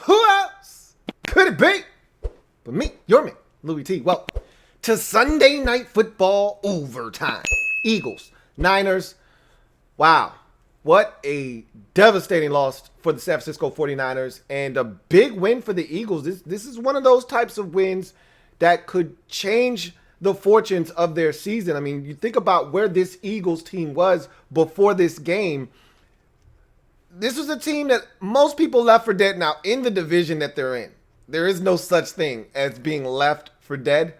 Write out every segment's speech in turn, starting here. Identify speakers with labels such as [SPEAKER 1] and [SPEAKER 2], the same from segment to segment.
[SPEAKER 1] Who else could it be but me, your man, Louie T? Well, to Sunday Night Football overtime. Eagles, Niners. Wow. What a devastating loss for the San Francisco 49ers and a big win for the Eagles. This is one of those types of wins that could change the fortunes of their season. I mean, you think about where this Eagles team was before this game. This was a team that most people left for dead. Now, in the division that they're in, there is no such thing as being left for dead.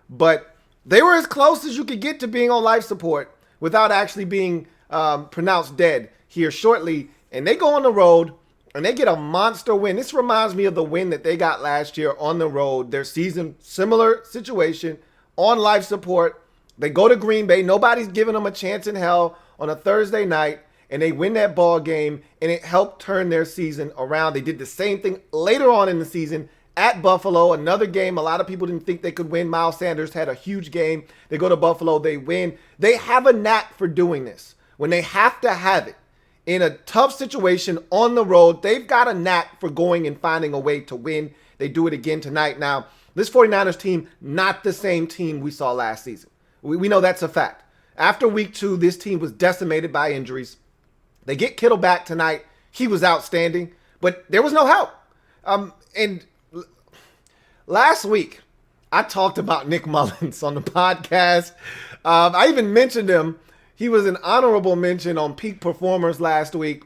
[SPEAKER 1] But they were as close as you could get to being on life support without actually being pronounced dead here shortly. And they go on the road and they get a monster win. This reminds me of the win that they got last year on the road. Their season, similar situation, on life support. They go to Green Bay. Nobody's giving them a chance in hell on a Thursday night. And they win that ball game, and it helped turn their season around. They did the same thing later on in the season at Buffalo, another game a lot of people didn't think they could win. Miles Sanders had a huge game. They go to Buffalo, they win. They have a knack for doing this. When they have to have it in a tough situation on the road, they've got a knack for going and finding a way to win. They do it again tonight. Now, this 49ers team, not the same team we saw last season. We know that's a fact. After week 2, this team was decimated by injuries. They get Kittle back tonight. He was outstanding, but there was no help. And last week, I talked about Nick Mullins on the podcast. I even mentioned him. He was an honorable mention on Peak Performers last week.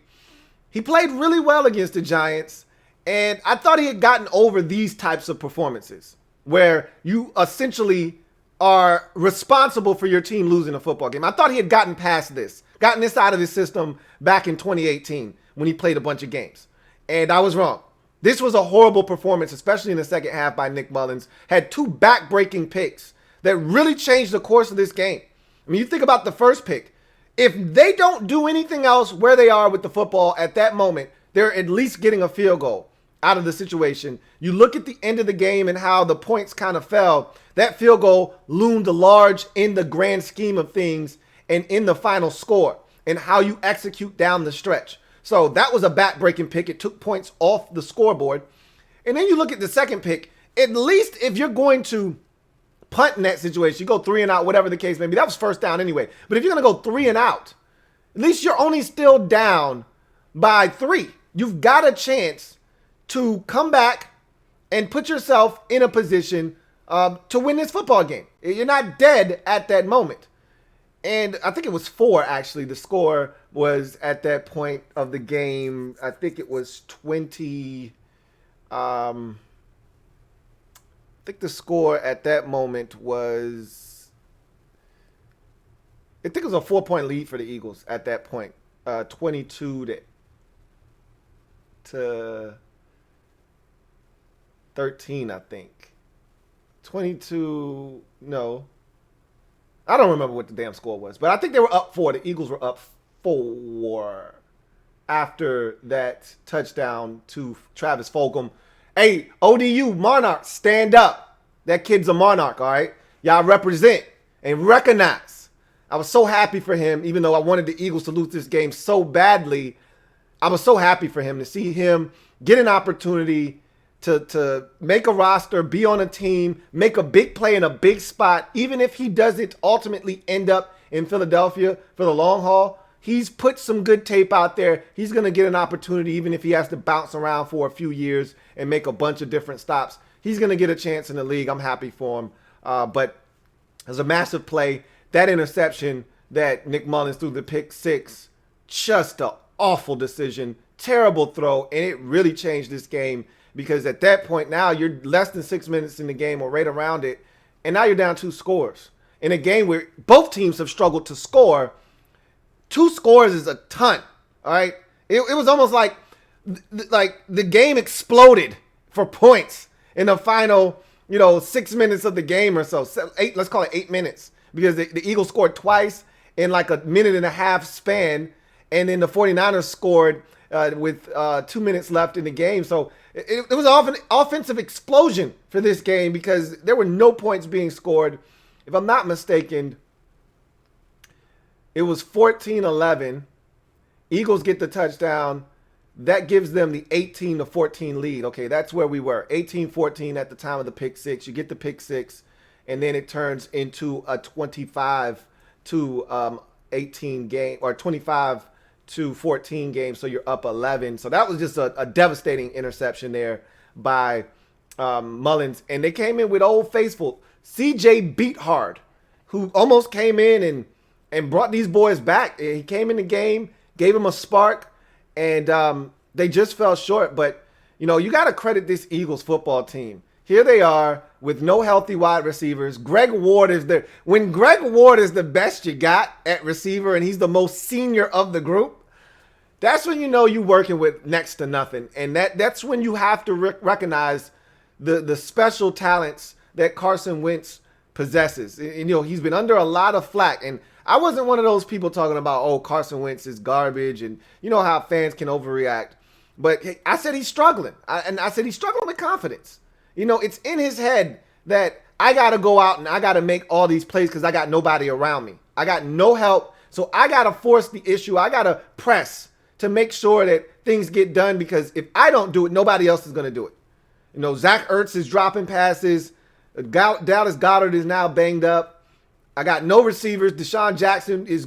[SPEAKER 1] He played really well against the Giants, and I thought he had gotten over these types of performances where you essentially are responsible for your team losing a football game. I thought he had gotten past this, gotten this out of his system back in 2018 when he played a bunch of games. And I was wrong. This was a horrible performance, especially in the second half by Nick Mullins. Had 2 back-breaking picks that really changed the course of this game. I mean, you think about the first pick. If they don't do anything else where they are with the football at that moment, they're at least getting a field goal out of the situation. You look at the end of the game and how the points kind of fell. That field goal loomed large in the grand scheme of things and in the final score and how you execute down the stretch. So that was a back-breaking pick. It took points off the scoreboard. And then you look at the second pick. At least if you're going to punt in that situation, you go 3 and out, whatever the case may be. That was first down anyway. But if you're going to go 3 and out, at least you're only still down by 3. You've got a chance to come back and put yourself in a position to win this football game. You're not dead at that moment. And I think it was 4, actually. The score was at that point of the game. I think it was 20. I think the score at that moment was, I think it was a 4-point lead for the Eagles at that point. 22 to 13, I think. 22, no. I don't remember what the damn score was, but I think they were up 4. The Eagles were up 4 after that touchdown to Travis Fulgham. Hey, ODU, Monarch, stand up. That kid's a Monarch, all right? Y'all represent and recognize. I was so happy for him, even though I wanted the Eagles to lose this game so badly. I was so happy for him to see him get an opportunity to make a roster, be on a team, make a big play in a big spot, even if he doesn't ultimately end up in Philadelphia for the long haul. He's put some good tape out there. He's going to get an opportunity, even if he has to bounce around for a few years and make a bunch of different stops. He's going to get a chance in the league. I'm happy for him. But it was a massive play. That interception that Nick Mullins threw, the pick 6, just an awful decision, terrible throw, and it really changed this game. Because at that point now, you're less than 6 minutes in the game or right around it, and now you're down 2 scores. In a game where both teams have struggled to score, 2 scores is a ton, all right? It was almost like the game exploded for points in the final, 6 minutes of the game or so. 8, let's call it 8 minutes, because the Eagles scored twice in like a minute and a half span, and then the 49ers scored with 2 minutes left in the game. So it was an offensive explosion for this game because there were no points being scored. If I'm not mistaken, it was 14-11. Eagles get the touchdown. that gives them the 18-14 lead. Okay, that's where we were. 18-14 at the time of the pick six. You get the pick six, and then it turns into a 25 to 18 game, or 25 to 14 game. So you're up 11. So that was just a devastating interception there by Mullins. And they came in with Old Faithful CJ Beathard, who almost came in and brought these boys back. He came in the game, gave them a spark, and they just fell short. But, you know, you got to credit this Eagles football team. Here they are with no healthy wide receivers. Greg Ward is there. When Greg Ward is the best you got at receiver and he's the most senior of the group, that's when you know you're working with next to nothing. And that's when you have to recognize the special talents that Carson Wentz possesses. And, you know, he's been under a lot of flack. And I wasn't one of those people talking about, oh, Carson Wentz is garbage. And you know how fans can overreact. But I said he's struggling. I said he's struggling with confidence. You know, it's in his head that I got to go out and I got to make all these plays because I got nobody around me. I got no help. So I got to force the issue. I got to press to make sure that things get done, because if I don't do it, nobody else is going to do it. You know, Zach Ertz is dropping passes. Dallas Goedert is now banged up. I got no receivers. Deshaun Jackson is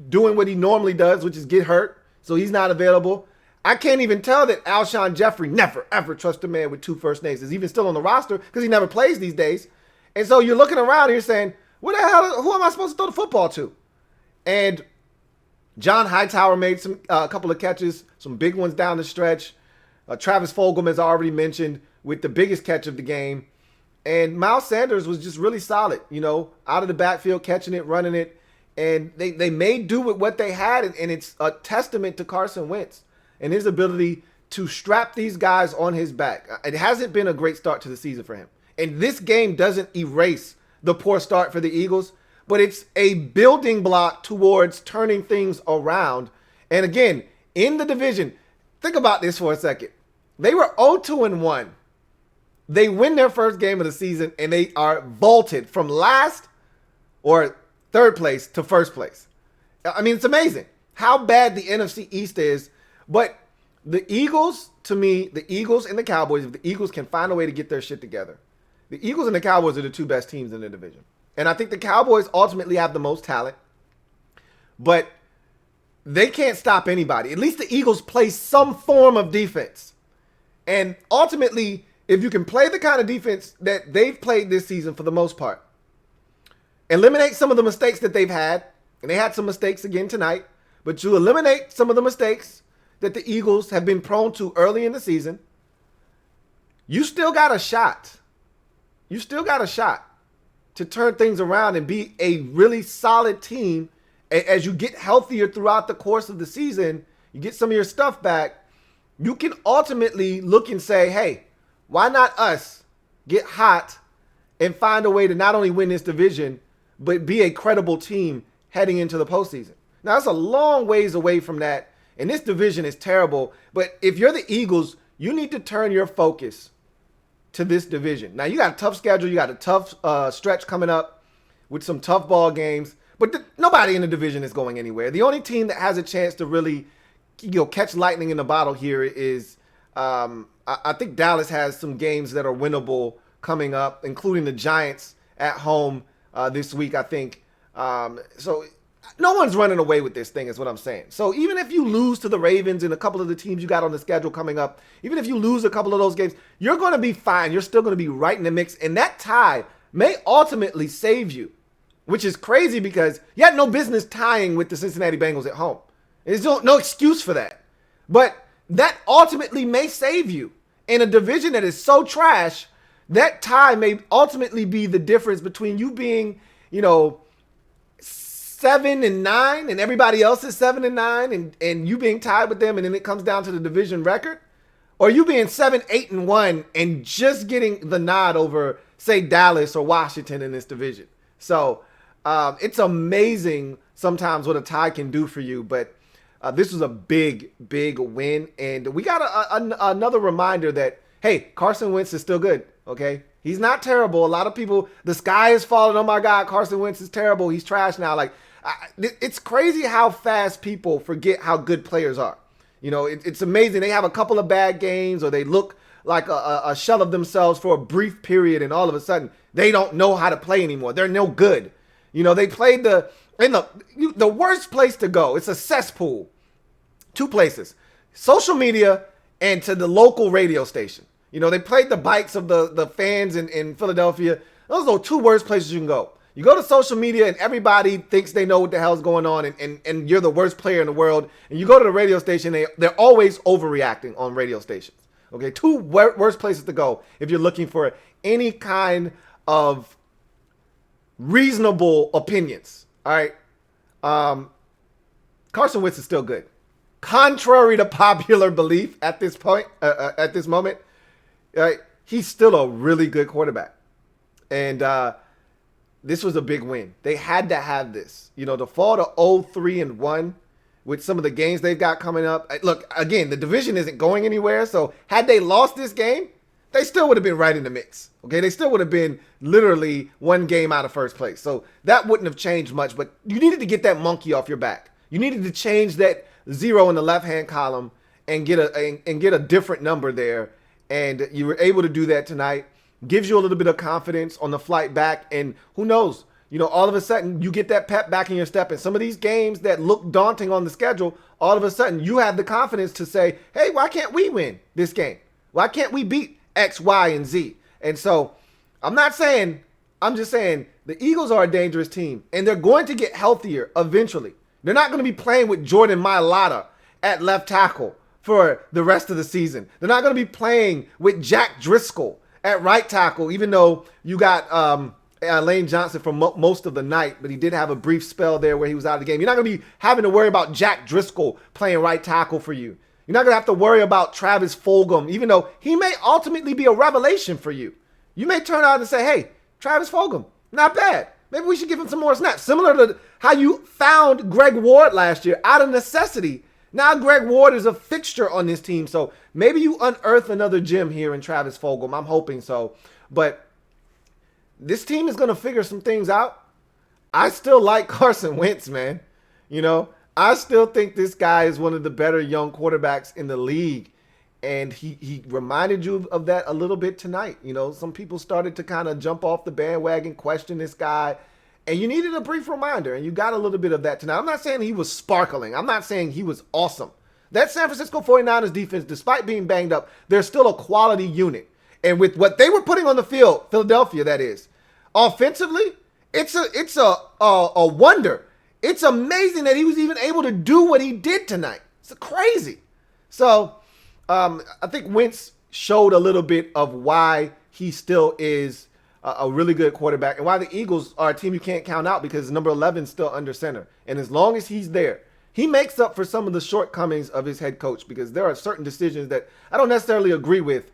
[SPEAKER 1] doing what he normally does, which is get hurt. So he's not available. I can't even tell that Alshon Jeffrey never, ever trust a man with 2 first names. Is even still on the roster because he never plays these days. And so you're looking around and you're saying, what the hell, who am I supposed to throw the football to? And John Hightower made a couple of catches, some big ones down the stretch. Travis Fulgham, as I already mentioned, with the biggest catch of the game. And Miles Sanders was just really solid, you know, out of the backfield, catching it, running it. And they made do with what they had. And it's a testament to Carson Wentz and his ability to strap these guys on his back. It hasn't been a great start to the season for him. And this game doesn't erase the poor start for the Eagles, but it's a building block towards turning things around. And again, in the division, think about this for a second. They were 0-2-1. They win their first game of the season, and they are vaulted from last or third place to first place. I mean, it's amazing how bad the NFC East is. But the Eagles, to me, the Eagles and the Cowboys, if the Eagles can find a way to get their shit together, the Eagles and the Cowboys are the 2 best teams in the division. And I think the Cowboys ultimately have the most talent, but they can't stop anybody. At least the Eagles play some form of defense. And ultimately, if you can play the kind of defense that they've played this season for the most part, eliminate some of the mistakes that they've had, and they had some mistakes again tonight, but you eliminate some of the mistakes that the Eagles have been prone to early in the season, you still got a shot. You still got a shot to turn things around and be a really solid team. As you get healthier throughout the course of the season, you get some of your stuff back, you can ultimately look and say, hey, why not us get hot and find a way to not only win this division, but be a credible team heading into the postseason. Now, that's a long ways away from that. And this division is terrible. But if you're the Eagles, you need to turn your focus to this division. Now, you got a tough schedule. You got a tough stretch coming up with some tough ball games. But nobody in the division is going anywhere. The only team that has a chance to really, catch lightning in the bottle here is, I think Dallas has some games that are winnable coming up, including the Giants at home this week, I think. So no one's running away with this thing is what I'm saying. So even if you lose to the Ravens and a couple of the teams you got on the schedule coming up, even if you lose a couple of those games, you're going to be fine. You're still going to be right in the mix. And that tie may ultimately save you, which is crazy because you had no business tying with the Cincinnati Bengals at home. There's no excuse for that. But that ultimately may save you. In a division that is so trash, that tie may ultimately be the difference between you being, 7-9 and everybody else is 7-9 and you being tied with them, and then it comes down to the division record, or you being 7-8-1 and just getting the nod over, say, Dallas or Washington in this division. So it's amazing sometimes what a tie can do for you, but this was a big, big win, and we got another reminder that, hey, Carson Wentz is still good, okay? He's not terrible. A lot of people, the sky is falling. Oh, my God, Carson Wentz is terrible. He's trash now. Like, it's crazy how fast people forget how good players are. It's amazing. They have a couple of bad games or they look like a shell of themselves for a brief period, and all of a sudden they don't know how to play anymore. They're no good. They played the worst place to go. It's a cesspool. Two places: social media and to the local radio station. They played the bites of the fans in Philadelphia. Those are the two worst places you can go. You go to social media and everybody thinks they know what the hell's going on, and you're the worst player in the world. And you go to the radio station, they're always overreacting on radio stations. Okay, two worst places to go if you're looking for any kind of reasonable opinions. All right. Carson Wentz is still good. Contrary to popular belief at this point, at this moment, he's still a really good quarterback. And this was a big win. They had to have this. To fall to 0-3-1 with some of the games they've got coming up. Look, again, the division isn't going anywhere. So had they lost this game, they still would have been right in the mix. Okay, they still would have been literally one game out of first place. So that wouldn't have changed much. But you needed to get that monkey off your back. You needed to change that 0 in the left-hand column and get a different number there. And you were able to do that tonight. Gives you a little bit of confidence on the flight back. And who knows, all of a sudden you get that pep back in your step. And some of these games that look daunting on the schedule, all of a sudden you have the confidence to say, hey, why can't we win this game? Why can't we beat X, Y, and Z? And so I'm just saying the Eagles are a dangerous team. And they're going to get healthier eventually. They're not going to be playing with Jordan Mailata at left tackle for the rest of the season. They're not going to be playing with Jack Driscoll at right tackle, even though you got Lane Johnson for most of the night, but he did have a brief spell there where he was out of the game. You're not going to be having to worry about Jack Driscoll playing right tackle for you. You're not going to have to worry about Travis Fulgham, even though he may ultimately be a revelation for you. You may turn out and say, hey, Travis Fulgham, not bad. Maybe we should give him some more snaps. Similar to how you found Greg Ward last year out of necessity. Now Greg Ward is a fixture on this team. So maybe you unearth another gem here in Travis Fulgham. I'm hoping so. But this team is going to figure some things out. I still like Carson Wentz, man. I still think this guy is one of the better young quarterbacks in the league. And he reminded you of that a little bit tonight. Some people started to kind of jump off the bandwagon, question this guy. And you needed a brief reminder, and you got a little bit of that tonight. I'm not saying he was sparkling. I'm not saying he was awesome. That San Francisco 49ers defense, despite being banged up, they're still a quality unit. And with what they were putting on the field, Philadelphia, that is, offensively, it's a wonder. It's amazing that he was even able to do what he did tonight. It's crazy. So I think Wentz showed a little bit of why he still is a really good quarterback and why the Eagles are a team you can't count out, because number 11 is still under center. And as long as he's there, he makes up for some of the shortcomings of his head coach, because there are certain decisions that I don't necessarily agree with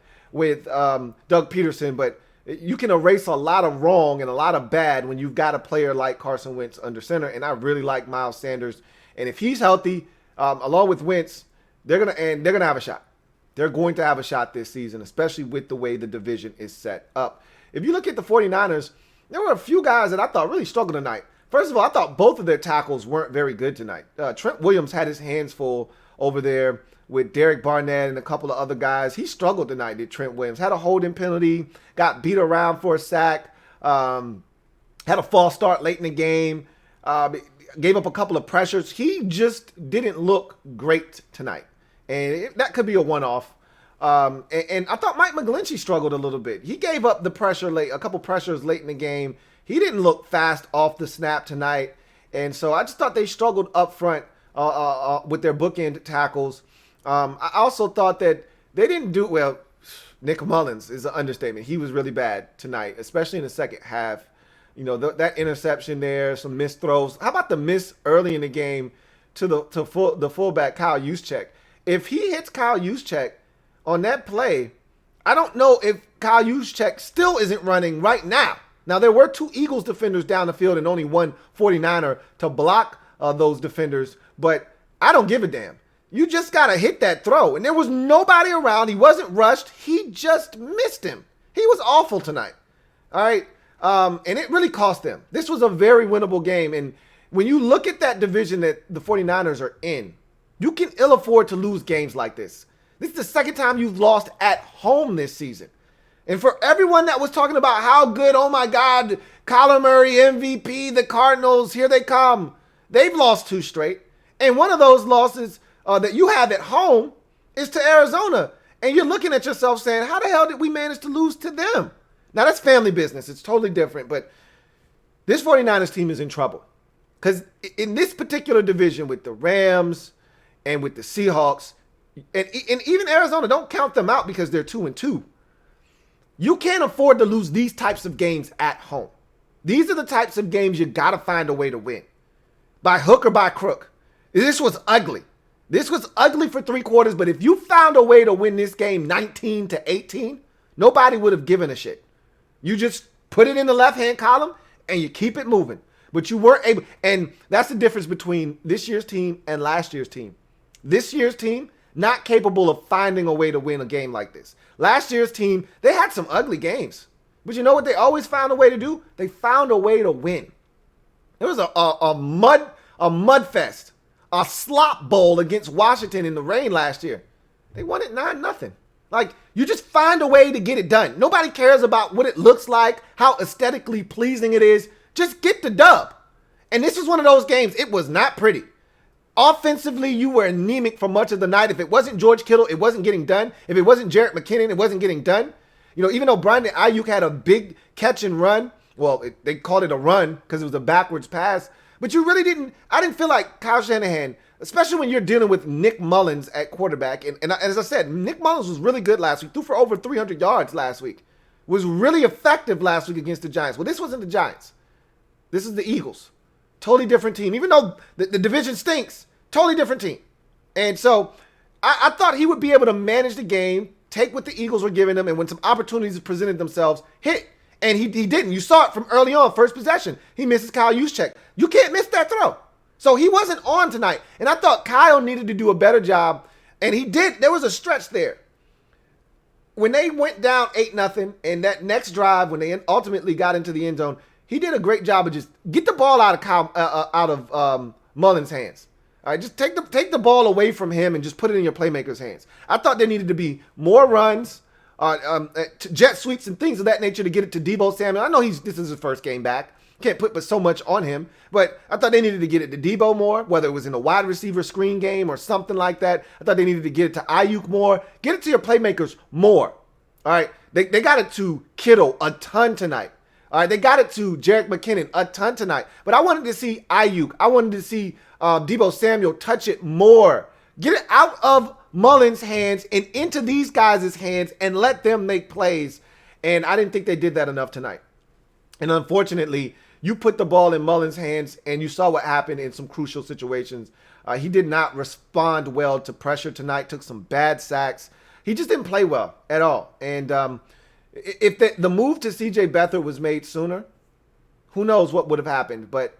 [SPEAKER 1] Doug Peterson, but you can erase a lot of wrong and a lot of bad when you've got a player like Carson Wentz under center. And I really like Miles Sanders. And if he's healthy, along with Wentz, they're gonna have a shot. They're going to have a shot this season, especially with the way the division is set up. If you look at the 49ers, there were a few guys that I thought really struggled tonight. First of all, I thought both of their tackles weren't very good tonight. Trent Williams had his hands full over there with Derek Barnett and a couple of other guys. He struggled tonight, did Trent Williams. Had a holding penalty, got beat around for a sack, had a false start late in the game, gave up a couple of pressures. He just didn't look great tonight. And that could be a one-off. And I thought Mike McGlinchey struggled a little bit. He gave up the pressure late, a couple pressures late in the game. He didn't look fast off the snap tonight. And so I just thought they struggled up front with their bookend tackles. I also thought that they didn't do well. Nick Mullins is an understatement. He was really bad tonight, especially in the second half. That interception there, some missed throws. How about the miss early in the game to the fullback, Kyle Juszczyk? If he hits Kyle Juszczyk on that play, I don't know if Kyle Juszczyk still isn't running right now. Now, there were two Eagles defenders down the field and only one 49er to block those defenders, but I don't give a damn. You just got to hit that throw. And there was nobody around. He wasn't rushed. He just missed him. He was awful tonight. All right. And it really cost them. This was a very winnable game. And when you look at that division that the 49ers are in, You can ill afford to lose games like this. This is the second time you've lost at home this season. And for everyone that was talking about how good, oh my God, Kyler Murray, MVP, the Cardinals, here they come. They've lost 2 straight. And one of those losses that you have at home is to Arizona. And you're looking at yourself saying, how the hell did we manage to lose to them? Now, that's family business. It's totally different. But this 49ers team is in trouble. Because in this particular division with the Rams and with the Seahawks, and even Arizona, don't count them out because they're 2-2. You can't afford to lose these types of games at home. These are the types of games you got to find a way to win. By hook or by crook. This was ugly. This was ugly for 3 quarters, but if you found a way to win this game 19-18, nobody would have given a shit. You just put it in the left-hand column and you keep it moving. But you weren't able, and that's the difference between this year's team and last year's team. This year's team, not capable of finding a way to win a game like this. Last year's team, they had some ugly games. But you know what they always found a way to do? They found a way to win. It was a mud fest, a slop bowl against Washington in the rain last year. They won it 9-0. Like, you just find a way to get it done. Nobody cares about what it looks like, how aesthetically pleasing it is. Just get the dub. And this was one of those games. It was not pretty. Offensively, you were anemic for much of the night. If it wasn't George Kittle, it wasn't getting done. If it wasn't Jerick McKinnon, it wasn't getting done. You know, even though Brandon Ayuk had a big catch and run, well, they called it a run because it was a backwards pass. But you really didn't, I didn't feel like Kyle Shanahan, especially when you're dealing with Nick Mullins at quarterback. And as I said, Nick Mullins was really good last week. Threw for over 300 yards last week. Was really effective last week against the Giants. Well, this wasn't the Giants. This is the Eagles. Totally different team. Even though the division stinks, totally different team. And so I thought he would be able to manage the game, take what the Eagles were giving him, and when some opportunities presented themselves, hit. And he didn't. You saw it from early on, first possession. He misses Kyle Juszczyk. You can't miss that throw. So he wasn't on tonight. And I thought Kyle needed to do a better job. And he did. There was a stretch there. When they went down 8-0, and that next drive, when they ultimately got into the end zone, he did a great job of just get the ball out of Mullins' hands. All right, just take the ball away from him and just put it in your playmakers' hands. I thought there needed to be more runs, jet sweeps and things of that nature to get it to Deebo Samuel. I know this is his first game back. Can't put but so much on him. But I thought they needed to get it to Deebo more, whether it was in a wide receiver screen game or something like that. I thought they needed to get it to Ayuk more. Get it to your playmakers more. All right, they got it to Kittle a ton tonight. All right, they got it to Jerick McKinnon a ton tonight. But I wanted to see Ayuk. I wanted to see Deebo Samuel touch it more. Get it out of Mullins' hands and into these guys' hands and let them make plays. And I didn't think they did that enough tonight. And unfortunately, you put the ball in Mullins' hands and you saw what happened in some crucial situations. He did not respond well to pressure tonight, took some bad sacks. He just didn't play well at all. And if the move to C.J. Beathard was made sooner, who knows what would have happened. But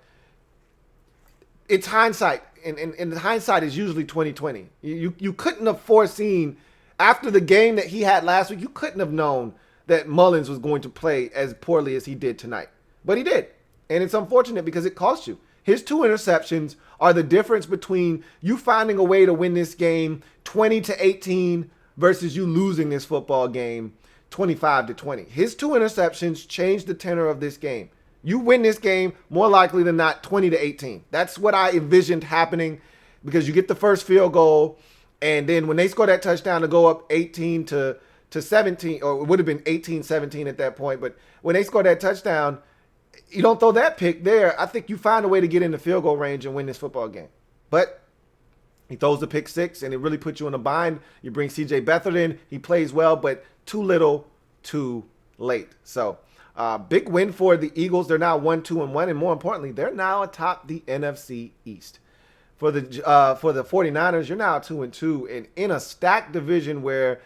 [SPEAKER 1] it's hindsight, and hindsight is usually 20/20. You couldn't have foreseen, after the game that he had last week, you couldn't have known that Mullins was going to play as poorly as he did tonight. But he did. And it's unfortunate because it cost you. His 2 interceptions are the difference between you finding a way to win this game 20-18 versus you losing this football game 25-20. His 2 interceptions changed the tenor of this game. You win this game more likely than not 20-18. That's what I envisioned happening because you get the first field goal, and then when they score that touchdown to go up 18-17, or it would have been 18-17 at that point, but when they score that touchdown, you don't throw that pick there. I think you find a way to get in the field goal range and win this football game. But he throws the pick 6, and it really puts you in a bind. You bring C.J. Beathard in. He plays well, but too little, too late. So big win for the Eagles. They're now 1-2-1, and more importantly, they're now atop the NFC East. For the 49ers, you're now 2-2, and in a stacked division where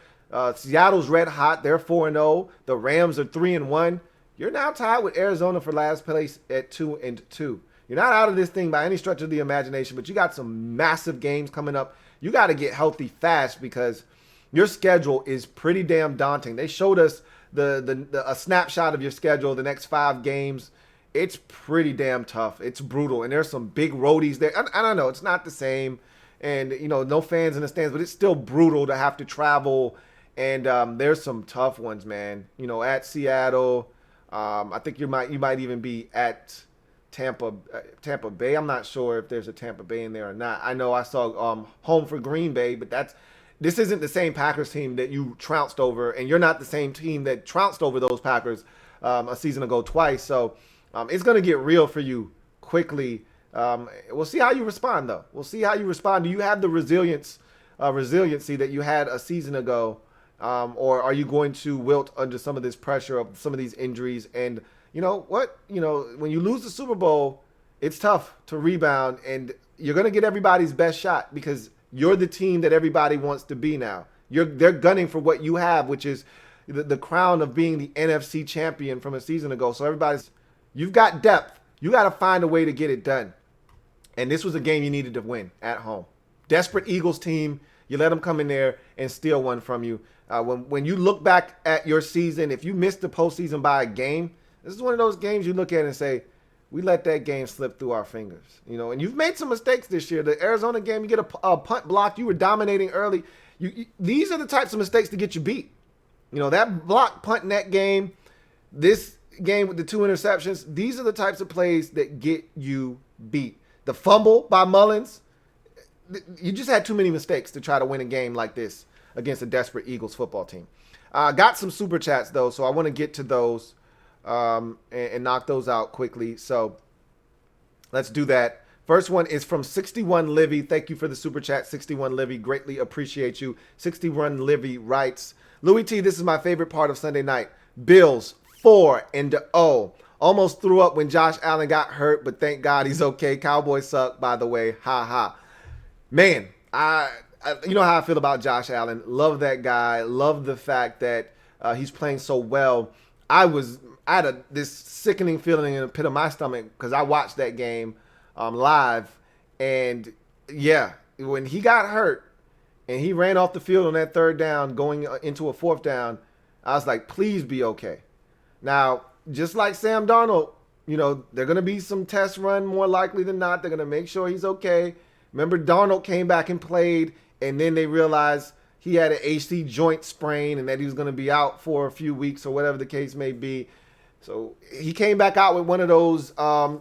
[SPEAKER 1] Seattle's red hot. They're 4-0. The Rams are 3-1. You're now tied with Arizona for last place at 2-2. You're not out of this thing by any stretch of the imagination, but you got some massive games coming up. You got to get healthy fast because your schedule is pretty damn daunting. They showed us a snapshot of your schedule, the next 5 games. It's pretty damn tough. It's brutal, and there's some big roadies there. I don't know. It's not the same, and no fans in the stands, but it's still brutal to have to travel. And there's some tough ones, man. At Seattle, I think you might even be at Tampa Bay. I'm not sure if there's a Tampa Bay in there or not. I know I saw home for Green Bay, but this isn't the same Packers team that you trounced over, and you're not the same team that trounced over those Packers a season ago twice. So it's going to get real for you quickly. We'll see how you respond, though. We'll see how you respond. Do you have the resiliency that you had a season ago, or are you going to wilt under some of this pressure of some of these injuries? And you know what? When you lose the Super Bowl, it's tough to rebound, and you're going to get everybody's best shot because you're the team that everybody wants to be now. They're gunning for what you have, which is the crown of being the NFC champion from a season ago. So you've got depth. You got to find a way to get it done. And this was a game you needed to win at home. Desperate Eagles team. You let them come in there and steal one from you. When you look back at your season, if you missed the postseason by a game, this is one of those games you look at and say, we let that game slip through our fingers. And you've made some mistakes this year. The Arizona game, you get a punt block. You were dominating early. These are the types of mistakes to get you beat. That block punt in that game, this game with the 2 interceptions, these are the types of plays that get you beat. The fumble by Mullins, you just had too many mistakes to try to win a game like this against a desperate Eagles football team. Got some super chats, though, so I want to get to those and knock those out quickly. So let's do that. First one is from 61 Livy. Thank you for the super chat, 61 Livy. Greatly appreciate you. 61 Livy writes, Louie T, this is my favorite part of Sunday night. Bills 4-0. Almost threw up when Josh Allen got hurt, but thank God he's okay. Cowboys suck, by the way. Ha ha. Man, you know how I feel about Josh Allen. Love that guy. Love the fact that he's playing so well. I had this sickening feeling in the pit of my stomach because I watched that game live. And yeah, when he got hurt and he ran off the field on that third down going into a fourth down, I was like, please be okay. Now, just like Sam Darnold, they're going to be some test run more likely than not. They're going to make sure he's okay. Remember, Darnold came back and played, and then they realized he had an AC joint sprain and that he was going to be out for a few weeks or whatever the case may be. So he came back out with one of those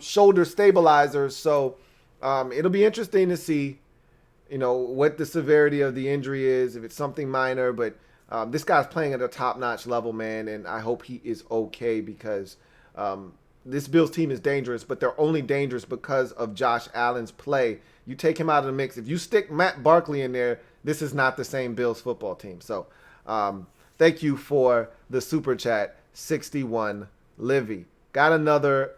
[SPEAKER 1] shoulder stabilizers. So it'll be interesting to see, what the severity of the injury is, if it's something minor. But this guy's playing at a top-notch level, man, and I hope he is okay because this Bills team is dangerous, but they're only dangerous because of Josh Allen's play. You take him out of the mix. If you stick Matt Barkley in there, this is not the same Bills football team. So thank you for the super chat, 61 Livy. Got another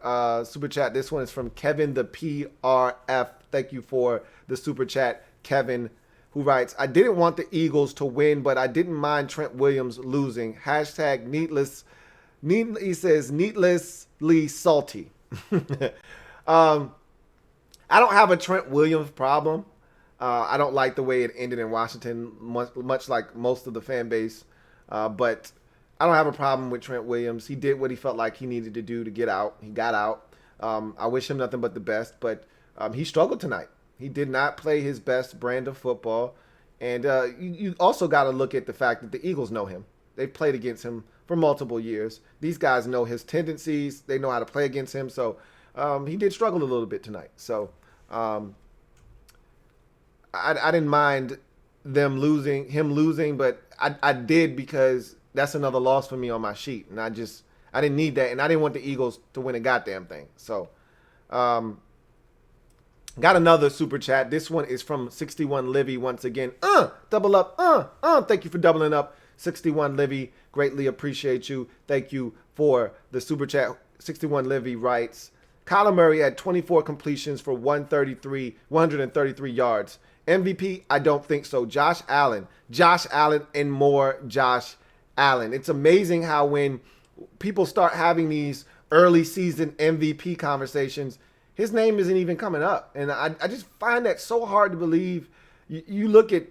[SPEAKER 1] super chat. This one is from Kevin the PRF. Thank you for the super chat, Kevin, who writes, I didn't want the Eagles to win, but I didn't mind Trent Williams losing. Hashtag needless. He says needlessly salty. I don't have a Trent Williams problem. I don't like the way it ended in Washington, much like most of the fan base. But I don't have a problem with Trent Williams. He did what he felt like he needed to do to get out. He got out. I wish him nothing but the best, but he struggled tonight. He did not play his best brand of football. And you also got to look at the fact that the Eagles know him. They've played against him for multiple years. These guys know his tendencies. They know how to play against him. So he did struggle a little bit tonight. So I didn't mind him losing, but I did because that's another loss for me on my sheet. And I didn't need that. And I didn't want the Eagles to win a goddamn thing. So got another super chat. This one is from 61 Livy once again. Double up. Thank you for doubling up, 61 Livy. Greatly appreciate you. Thank you for the super chat. 61 Livy writes, Kyler Murray had 24 completions for 133 yards. MVP? I don't think so. Josh Allen, and more Josh Allen. It's amazing how when people start having these early season MVP conversations, his name isn't even coming up. And I just find that so hard to believe. You look at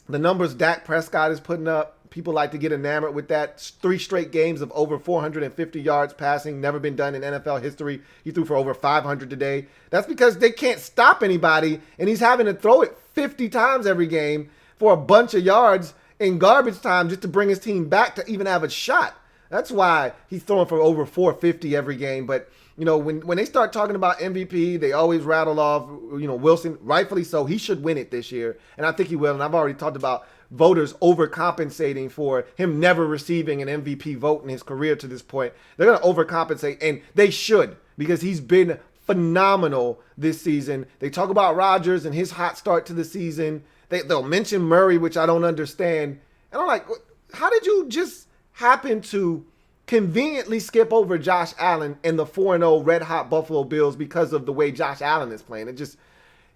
[SPEAKER 1] the numbers Dak Prescott is putting up. People like to get enamored with that. 3 straight games of over 450 yards passing. Never been done in NFL history. He threw for over 500 today. That's because they can't stop anybody, and he's having to throw it 50 times every game for a bunch of yards in garbage time just to bring his team back to even have a shot. That's why he's throwing for over 450 every game. But, when they start talking about MVP, they always rattle off, Wilson, rightfully so. He should win it this year, and I think he will. And I've already talked about voters overcompensating for him never receiving an MVP vote in his career to this point. They're going to overcompensate, and they should, because he's been phenomenal this season. They talk about Rodgers and his hot start to the season. They'll mention Murray, which I don't understand. And I'm like, how did you just happen to conveniently skip over Josh Allen and the 4-0 red-hot Buffalo Bills because of the way Josh Allen is playing?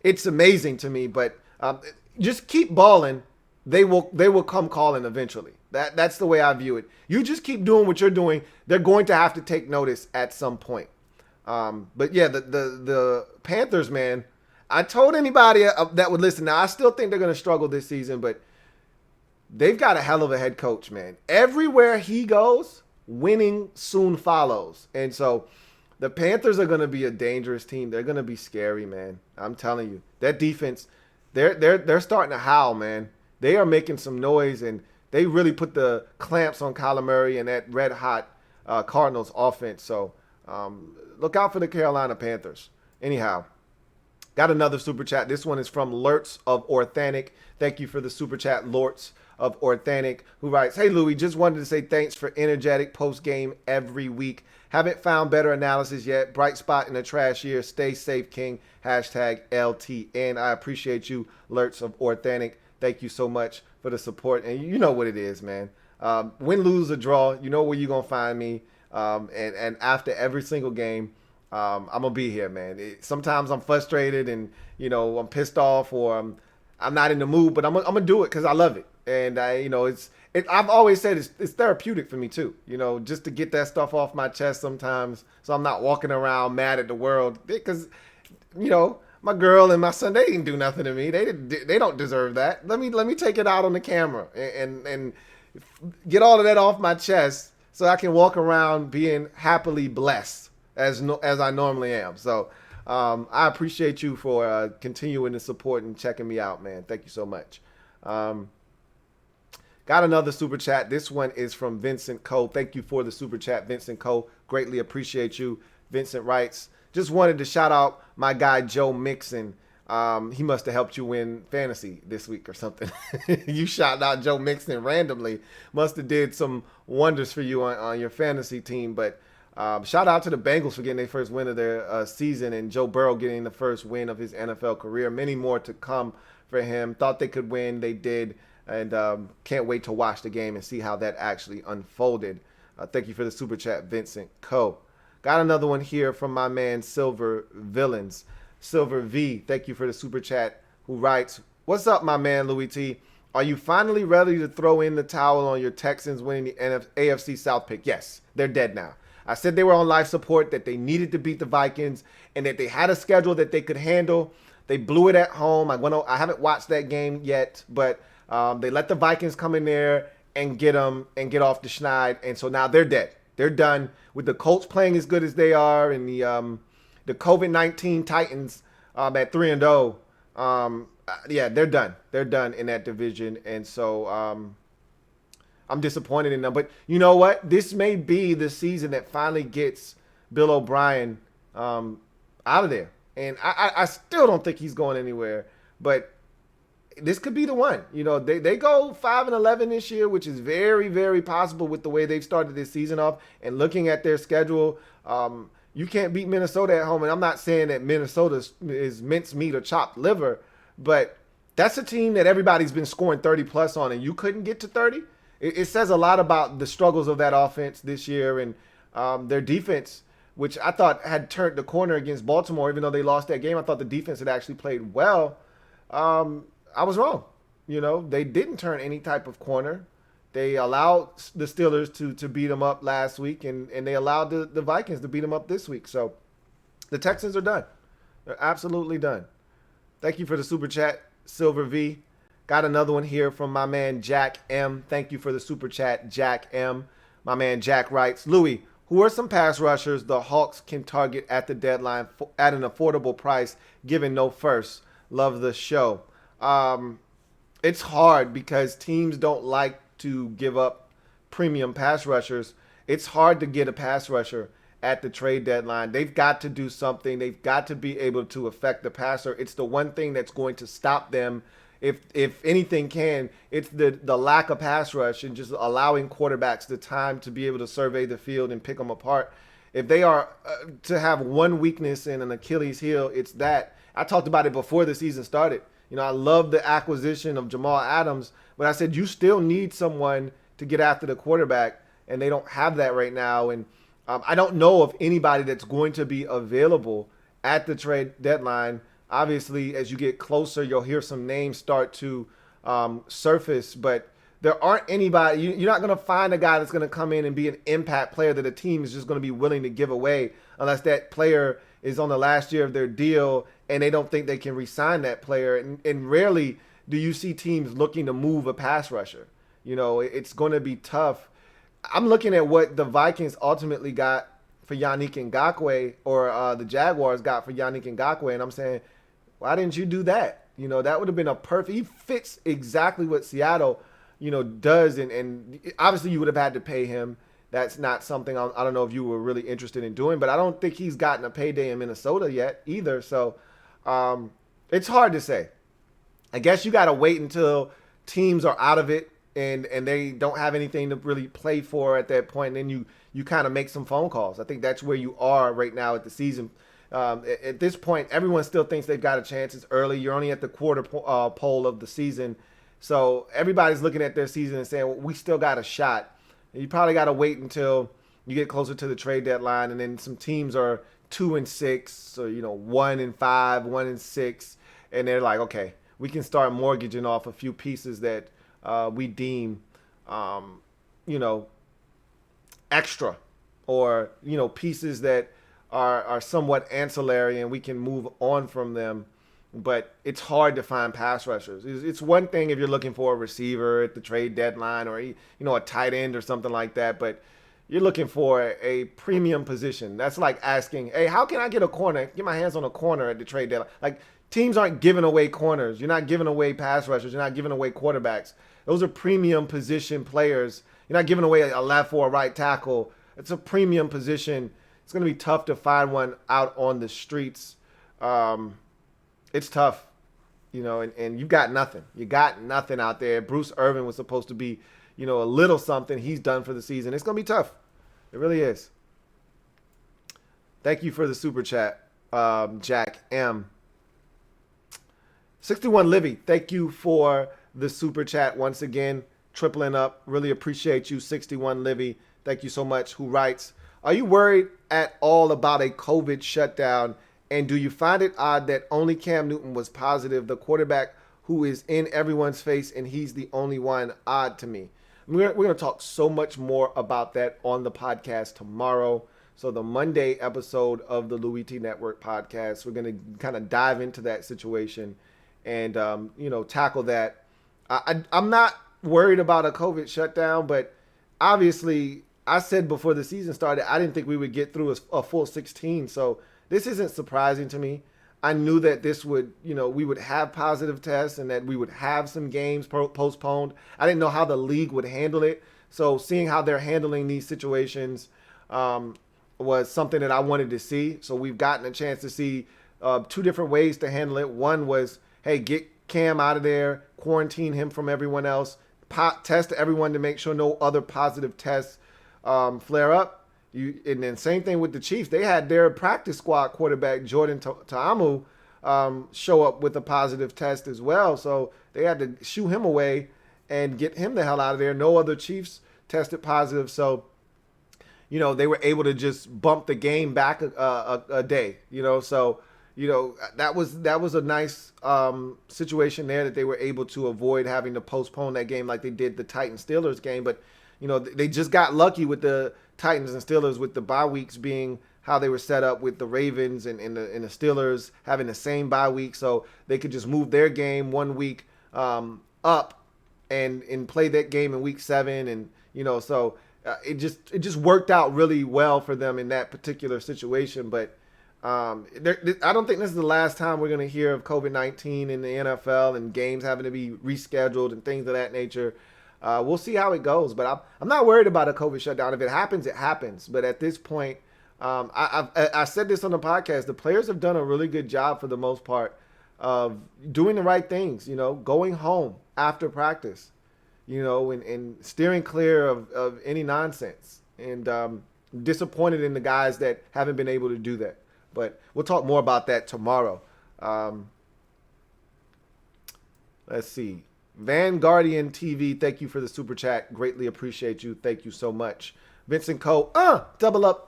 [SPEAKER 1] It's amazing to me. But just keep balling. They will come calling eventually. That's the way I view it. You just keep doing what you're doing. They're going to have to take notice at some point. But yeah, the Panthers, man, I told anybody that would listen. Now, I still think they're going to struggle this season, but they've got a hell of a head coach, man. Everywhere he goes, winning soon follows. And so the Panthers are going to be a dangerous team. They're going to be scary, man. I'm telling you. That defense, they're starting to howl, man. They are making some noise, and they really put the clamps on Kyler Murray and that red-hot Cardinals offense. So look out for the Carolina Panthers. Anyhow, got another super chat. This one is from Lurtz of Orthanic. Thank you for the super chat, Lurtz of Orthanic, who writes, "Hey, Louie, just wanted to say thanks for energetic post-game every week. Haven't found better analysis yet. Bright spot in a trash year. Stay safe, King. Hashtag LTN." I appreciate you, Lurtz of Orthanic. Thank you so much for the support. And you know what it is, man. Win, lose, or draw, you know where you're going to find me. And after every single game, I'm going to be here, man. Sometimes I'm frustrated and, I'm pissed off, or I'm not in the mood, but I'm going to do it because I love it. And, I've always said it's therapeutic for me too, just to get that stuff off my chest sometimes, so I'm not walking around mad at the world because, my girl and my son, they didn't do nothing to me. They don't deserve that. Let me take it out on the camera and get all of that off my chest so I can walk around being happily blessed as I normally am. So I appreciate you for continuing to support and checking me out, man. Thank you so much. Got another super chat. This one is from Vincent Cole. Thank you for the super chat, Vincent Cole. Greatly appreciate you. Vincent writes, "Just wanted to shout out my guy Joe Mixon. He must have helped you win fantasy this week or something." You shouted out Joe Mixon randomly. Must have did some wonders for you on your fantasy team. But shout out to the Bengals for getting their first win of their season, and Joe Burrow getting the first win of his NFL career. Many more to come for him. Thought they could win. They did. And can't wait to watch the game and see how that actually unfolded. Thank you for the super chat, Vincent Coe. Got another one here from my man Silver Villains. Silver V, thank you for the super chat, who writes, "What's up, my man Louie T? Are you finally ready to throw in the towel on your Texans winning the AFC South pick?" Yes, they're dead now. I said they were on life support, that they needed to beat the Vikings, and that they had a schedule that they could handle. They blew it at home. I haven't watched that game yet, but they let the Vikings come in there and get them and get off the schneid, and so now they're dead. They're done. With the Colts playing as good as they are, and the COVID-19 Titans at 3-0, yeah, they're done. They're done in that division, and so I'm disappointed in them. But you know what? This may be the season that finally gets Bill O'Brien out of there, and I still don't think he's going anywhere, but this could be the one. They go 5-11 this year, which is very, very possible with the way they've started this season off. And looking at their schedule, you can't beat Minnesota at home. And I'm not saying that Minnesota is mincemeat or chopped liver, but that's a team that everybody's been scoring 30-plus on, and you couldn't get to 30. It says a lot about the struggles of that offense this year, and their defense, which I thought had turned the corner against Baltimore. Even though they lost that game, I thought the defense had actually played well. I was wrong. They didn't turn any type of corner. They allowed the Steelers to beat them up last week, and they allowed the Vikings to beat them up this week. So the Texans are done. They're absolutely done. Thank you for the super chat, Silver V. Got another one here from my man Jack M. Thank you for the super chat, Jack M. My man Jack writes, "Louie, who are some pass rushers the Hawks can target at the deadline at an affordable price, given no first? Love the show." Um, it's hard because teams don't like to give up premium pass rushers. It's hard to get a pass rusher at the trade deadline. They've got to do something. They've got to be able to affect the passer. It's the one thing that's going to stop them. If anything can, it's the lack of pass rush and just allowing quarterbacks the time to be able to survey the field and pick them apart. If they are to have one weakness in an Achilles heel, it's that. I talked about it before the season started. I love the acquisition of Jamal Adams, but I said you still need someone to get after the quarterback, and they don't have that right now. And I don't know of anybody that's going to be available at the trade deadline. Obviously, as you get closer, you'll hear some names start to surface, but there aren't anybody. You're not going to find a guy that's going to come in and be an impact player that a team is just going to be willing to give away unless that player is on the last year of their deal and they don't think they can re-sign that player. And rarely do you see teams looking to move a pass rusher. It's going to be tough. I'm looking at what the Vikings ultimately got for Yannick Ngakoue, or the Jaguars got for Yannick Ngakoue, and I'm saying, why didn't you do that? That would have been a perfect. He fits exactly what Seattle, does, and obviously you would have had to pay him. That's not something I don't know if you were really interested in doing, but I don't think he's gotten a payday in Minnesota yet either. So it's hard to say. I guess you got to wait until teams are out of it and they don't have anything to really play for at that point. And then you kind of make some phone calls. I think that's where you are right now at the season. At this point, everyone still thinks they've got a chance. It's early. You're only at the quarter pole of the season. So everybody's looking at their season and saying, well, we still got a shot. And you probably got to wait until you get closer to the trade deadline. And then some teams are 2-6, or 1-5, 1-6. And they're like, okay, we can start mortgaging off a few pieces that we deem, extra, or, pieces that are somewhat ancillary and we can move on from them. But it's hard to find pass rushers. It's one thing if you're looking for a receiver at the trade deadline, or a tight end or something like that. But you're looking for a premium position. That's like asking, hey, how can I get my hands on a corner at the trade deadline? Like, teams aren't giving away corners. You're not giving away pass rushers. You're not giving away quarterbacks. Those are premium position players. You're not giving away a left or a right tackle. It's a premium position. It's going to be tough to find one out on the streets. It's tough, and you've got nothing. You got nothing out there. Bruce Irvin was supposed to be, a little something. He's done for the season. It's going to be tough. It really is. Thank you for the super chat, Jack M. 61 Livy, thank you for the super chat once again, tripling up. Really appreciate you, 61 Livy. Thank you so much. Who writes, are you worried at all about a COVID shutdown? And do you find it odd that only Cam Newton was positive, the quarterback who is in everyone's face, and he's the only one? Odd to me. We're going to talk so much more about that on the podcast tomorrow. So the Monday episode of the Louie T Network podcast, we're going to kind of dive into that situation and, tackle that. I'm not worried about a COVID shutdown, but obviously I said before the season started, I didn't think we would get through a full 16. So this isn't surprising to me. I knew that this would, we would have positive tests and that we would have some games postponed. I didn't know how the league would handle it. So seeing how they're handling these situations was something that I wanted to see. So we've gotten a chance to see two different ways to handle it. One was, hey, get Cam out of there, quarantine him from everyone else, test everyone to make sure no other positive tests flare up. And then same thing with the Chiefs. They had their practice squad quarterback, Jordan Ta'amu, show up with a positive test as well. So they had to shoo him away and get him the hell out of there. No other Chiefs tested positive. So, they were able to just bump the game back a day, So, that was a nice situation there that they were able to avoid having to postpone that game like they did the Titans-Steelers game. But, they just got lucky with the Titans and Steelers with the bye weeks being how they were set up with the Ravens and the Steelers having the same bye week, so they could just move their game 1 week up and play that game in week 7, and so it just worked out really well for them in that particular situation. But I don't think this is the last time we're going to hear of COVID-19 in the NFL and games having to be rescheduled and things of that nature. We'll see how it goes, but I'm not worried about a COVID shutdown. If it happens, it happens. But at this point, I said this on the podcast. The players have done a really good job for the most part of doing the right things. Going home after practice, and steering clear of any nonsense. And disappointed in the guys that haven't been able to do that. But we'll talk more about that tomorrow. Let's see. Vanguardian TV, thank you for the super chat. Greatly appreciate you. Thank you so much. Vincent Cole, double up,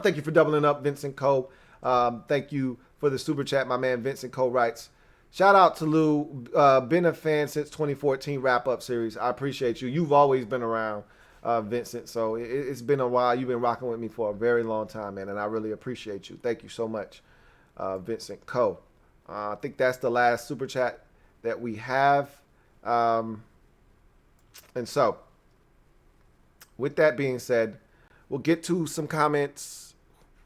[SPEAKER 1] thank you for doubling up, Vincent Cole. Thank you for the super chat. My man Vincent Cole writes, shout out to Lou. Been a fan since 2014 wrap-up series. I appreciate you. You've always been around, Vincent. So it's been a while. You've been rocking with me for a very long time, man, and I really appreciate you. Thank you so much, Vincent Cole. I think that's the last super chat that we have. And so, with that being said, we'll get to some comments.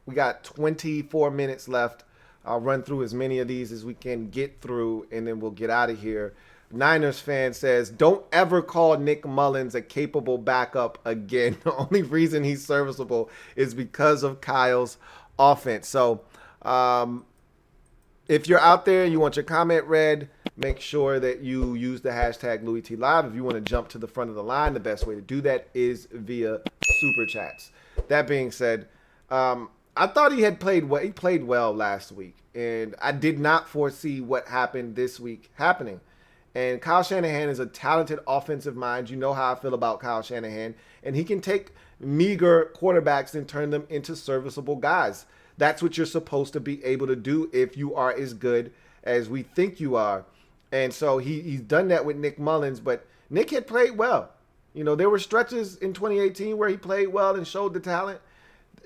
[SPEAKER 1] We got 24 minutes left. I'll run through as many of these as we can get through, and then we'll get out of here. Niners fan says, don't ever call Nick Mullins a capable backup again. The only reason he's serviceable is because of Kyle's offense. So, if you're out there and you want your comment read, make sure that you use the hashtag LouieTLive. If you want to jump to the front of the line, the best way to do that is via Super Chats. That being said, I thought he played well last week, and I did not foresee what happened this week happening. And Kyle Shanahan is a talented offensive mind. You know how I feel about Kyle Shanahan, and he can take meager quarterbacks and turn them into serviceable guys. That's what you're supposed to be able to do if you are as good as we think you are. And so he's done that with Nick Mullins, but Nick had played well. There were stretches in 2018 where he played well and showed the talent.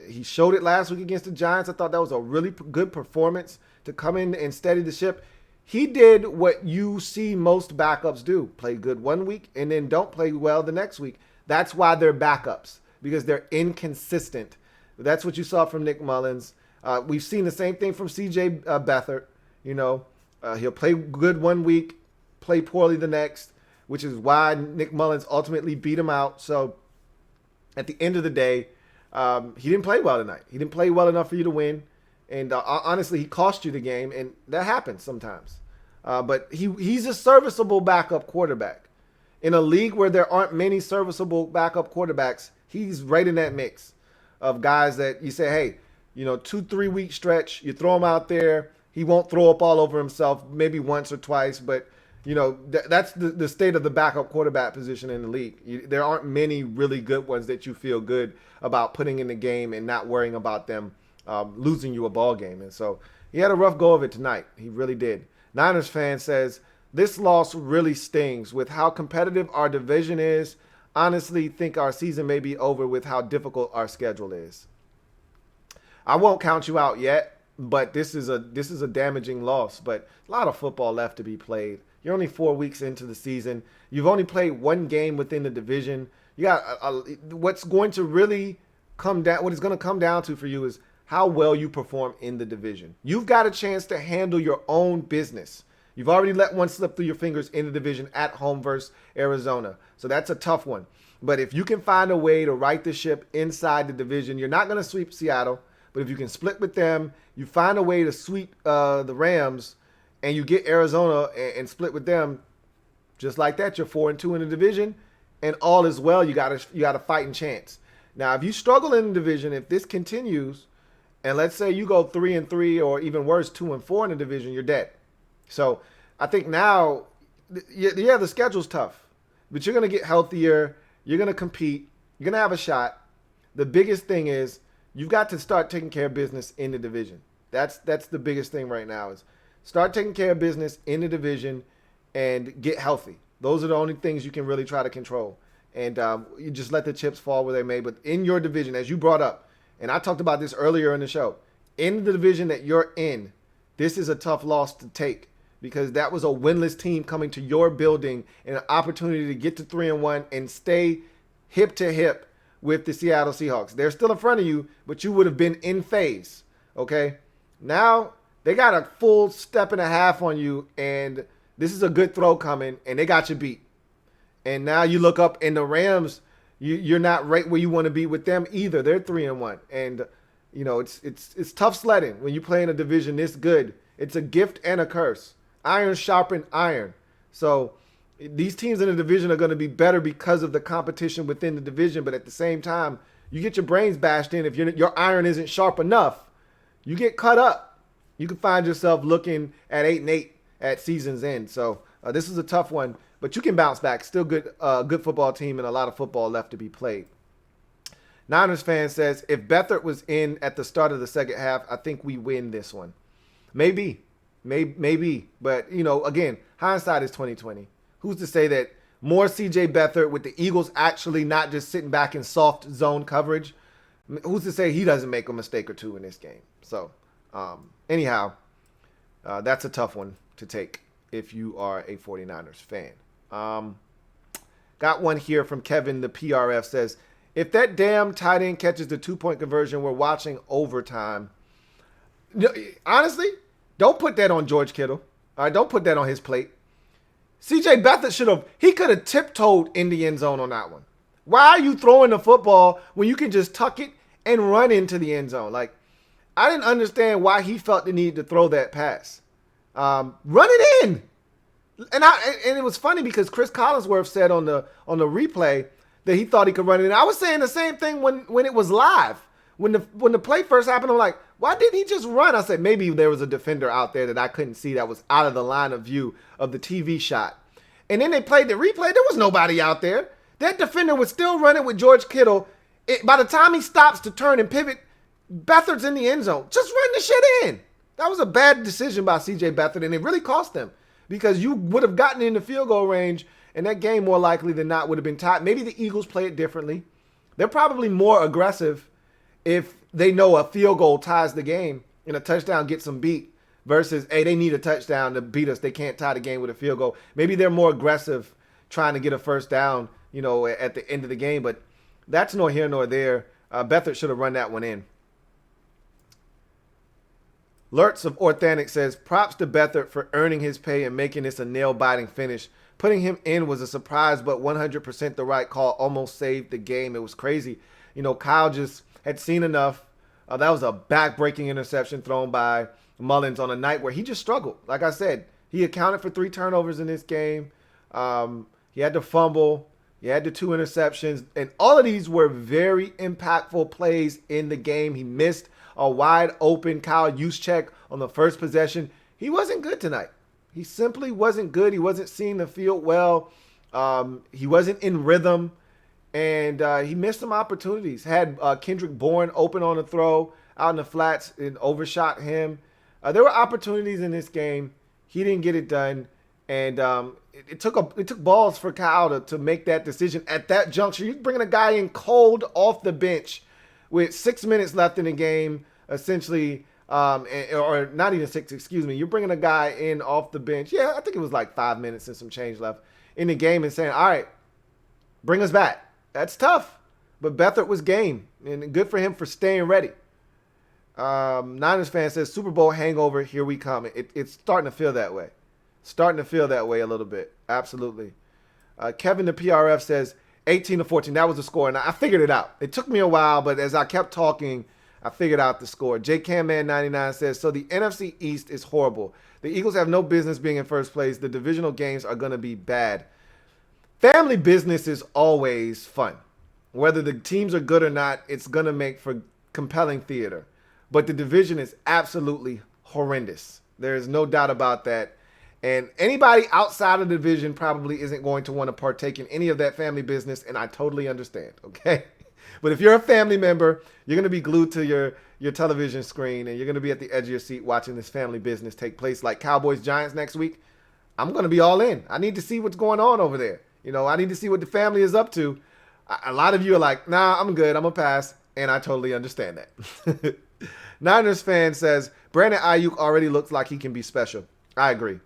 [SPEAKER 1] He showed it last week against the Giants. I thought that was a really good performance to come in and steady the ship. He did what you see most backups do. Play good one week and then don't play well the next week. That's why they're backups, because they're inconsistent. That's what you saw from Nick Mullins. We've seen the same thing from C.J. Beathard. He'll play good one week, play poorly the next, which is why Nick Mullins ultimately beat him out. So at the end of the day, he didn't play well tonight. He didn't play well enough for you to win. And honestly, he cost you the game, and that happens sometimes. But he's a serviceable backup quarterback. In a league where there aren't many serviceable backup quarterbacks, he's right in that mix of guys that you say, hey, 2-3 week stretch, you throw him out there. He won't throw up all over himself, maybe once or twice, but that's the state of the backup quarterback position in the league. There aren't many really good ones that you feel good about putting in the game and not worrying about them losing you a ball game. And so he had a rough go of it tonight. He really did. Niners fan says, this loss really stings with how competitive our division is. Honestly, think our season may be over with how difficult our schedule is. I won't count you out yet, but this is a damaging loss. But a lot of football left to be played. You're only 4 weeks into the season. You've only played one game within the division. You got what's going to come down to for you is how well you perform in the division. You've got a chance to handle your own business. You've already let one slip through your fingers in the division at home versus Arizona. So that's a tough one. But if you can find a way to right the ship inside the division, you're not going to sweep Seattle. But if you can split with them, you find a way to sweep the Rams, and you get Arizona and split with them, just like that, you're 4-2 in the division, and all is well. You got a fighting chance. Now, if you struggle in the division, if this continues, and let's say you go 3-3 or even worse, 2-4 in the division, you're dead. So I think now, yeah, the schedule's tough, but you're going to get healthier. You're going to compete. You're going to have a shot. The biggest thing is you've got to start taking care of business in the division. That's the biggest thing right now is start taking care of business in the division and get healthy. Those are the only things you can really try to control. And you just let the chips fall where they may. But in your division, as you brought up, and I talked about this earlier in the show, in the division that you're in, this is a tough loss to take because that was a winless team coming to your building and an opportunity to get to 3-1 and stay hip to hip with the Seattle Seahawks. They're still in front of you, but you would have been in phase, okay? Now they got a full step and a half on you, and this is a good throw coming, and they got you beat. And now you look up, and the Rams, you're not right where you want to be with them either. They're 3-1, and it's tough sledding when you play in a division this good. It's a gift and a curse. Iron sharpen iron. So these teams in the division are going to be better because of the competition within the division, but at the same time, you get your brains bashed in. If your iron isn't sharp enough, you get cut up. You can find yourself looking at 8-8 at season's end. So this is a tough one, but you can bounce back. Still good football team and a lot of football left to be played. Niners fan says, if Beathard was in at the start of the second half, I think we win this one. Maybe. But, again, hindsight is 2020. Who's to say that more C.J. Beathard with the Eagles actually not just sitting back in soft zone coverage? Who's to say he doesn't make a mistake or two in this game? So, anyhow, that's a tough one to take if you are a 49ers fan. Got one here from Kevin, the PRF, says, if that damn tight end catches the 2-point conversion, we're watching overtime. Honestly, don't put that on George Kittle. All right, don't put that on his plate. C.J. Beathard could have tiptoed in the end zone on that one. Why are you throwing the football when you can just tuck it and run into the end zone? Like, I didn't understand why he felt the need to throw that pass. Run it in. And it was funny because Chris Collinsworth said on the replay that he thought he could run it in. I was saying the same thing when it was live. When the play first happened, I'm like, why didn't he just run? I said, maybe there was a defender out there that I couldn't see that was out of the line of view of the TV shot. And then they played the replay. There was nobody out there. That defender was still running with George Kittle. By the time he stops to turn and pivot, Beathard's in the end zone. Just run the shit in. That was a bad decision by C.J. Beathard, and it really cost them because you would have gotten in the field goal range, and that game more likely than not would have been tied. Maybe the Eagles play it differently. They're probably more aggressive if they know a field goal ties the game and a touchdown gets them beat versus, hey, they need a touchdown to beat us. They can't tie the game with a field goal. Maybe they're more aggressive trying to get a first down, at the end of the game. But that's nor here nor there. Beathard should have run that one in. Lurtz of Orthanic says, props to Beathard for earning his pay and making this a nail-biting finish. Putting him in was a surprise, but 100% the right call. Almost saved the game. It was crazy. Kyle just had seen enough. That was a back-breaking interception thrown by Mullins on a night where he just struggled. Like I said, he accounted for 3 turnovers in this game. He had to fumble. He had the 2 interceptions. And all of these were very impactful plays in the game. He missed a wide-open Kyle Juszczyk on the first possession. He wasn't good tonight. He simply wasn't good. He wasn't seeing the field well. He wasn't in rhythm. And he missed some opportunities. Had Kendrick Bourne open on a throw out in the flats and overshot him. There were opportunities in this game. He didn't get it done. And it took balls for Kyle to make that decision at that juncture. You're bringing a guy in cold off the bench with 6 minutes left in the game, essentially, or not even 6, excuse me. You're bringing a guy in off the bench. Yeah, I think it was like 5 minutes and some change left in the game and saying, all right, bring us back. That's tough, but Beathard was game, and good for him for staying ready. Niners fan says, Super Bowl hangover, here we come. It's starting to feel that way. Starting to feel that way a little bit. Absolutely. Kevin, the PRF, says, 18-14. That was the score, and I figured it out. It took me a while, but as I kept talking, I figured out the score. JCamman99 says, so the NFC East is horrible. The Eagles have no business being in first place. The divisional games are going to be bad. Family business is always fun. Whether the teams are good or not, it's going to make for compelling theater. But the division is absolutely horrendous. There is no doubt about that. And anybody outside of the division probably isn't going to want to partake in any of that family business, and I totally understand, okay? But if you're a family member, you're going to be glued to your television screen, and you're going to be at the edge of your seat watching this family business take place like Cowboys-Giants next week. I'm going to be all in. I need to see what's going on over there. I need to see what the family is up to. A lot of you are like, nah, I'm good. I'm going to pass. And I totally understand that. Niners fan says, Brandon Ayuk already looks like he can be special. I agree.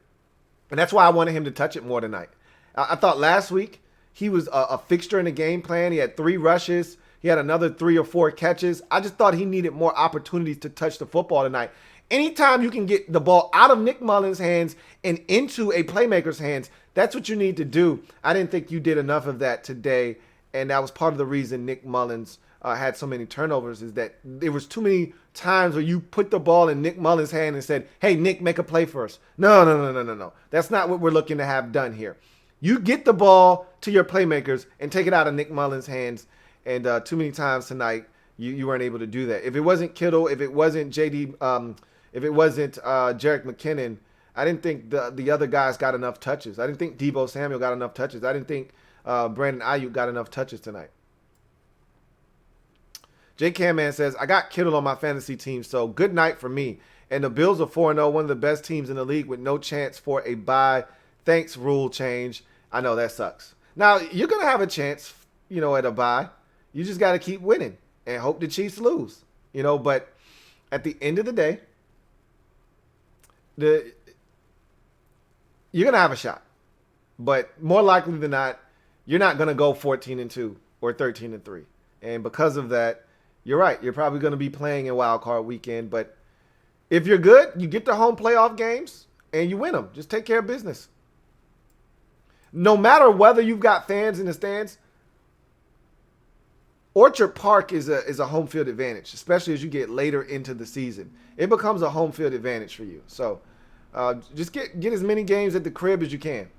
[SPEAKER 1] And that's why I wanted him to touch it more tonight. I thought last week he was a fixture in the game plan. He had 3 rushes. He had another 3 or 4 catches. I just thought he needed more opportunities to touch the football tonight. Anytime you can get the ball out of Nick Mullins' hands and into a playmaker's hands, that's what you need to do. I didn't think you did enough of that today, and that was part of the reason Nick Mullins had so many turnovers, is that there was too many times where you put the ball in Nick Mullins' hand and said, hey, Nick, make a play for us. No. That's not what we're looking to have done here. You get the ball to your playmakers and take it out of Nick Mullins' hands, and too many times tonight you weren't able to do that. If it wasn't Kittle, if it wasn't if it wasn't Jerick McKinnon, I didn't think the other guys got enough touches. I didn't think Deebo Samuel got enough touches. I didn't think Brandon Ayuk got enough touches tonight. J. Camman says, I got Kittle on my fantasy team, so good night for me. And the Bills are 4-0, one of the best teams in the league with no chance for a bye. Thanks, rule change. I know that sucks. Now, you're going to have a chance, at a bye. You just got to keep winning and hope the Chiefs lose. But at the end of the day, you're going to have a shot. But more likely than not, you're not going to go 14-2 or 13-3. And because of that, you're right. You're probably going to be playing in Wild Card Weekend. But if you're good, you get the home playoff games and you win them. Just take care of business. No matter whether you've got fans in the stands, Orchard Park is a home field advantage, especially as you get later into the season. It becomes a home field advantage for you. So just get as many games at the crib as you can.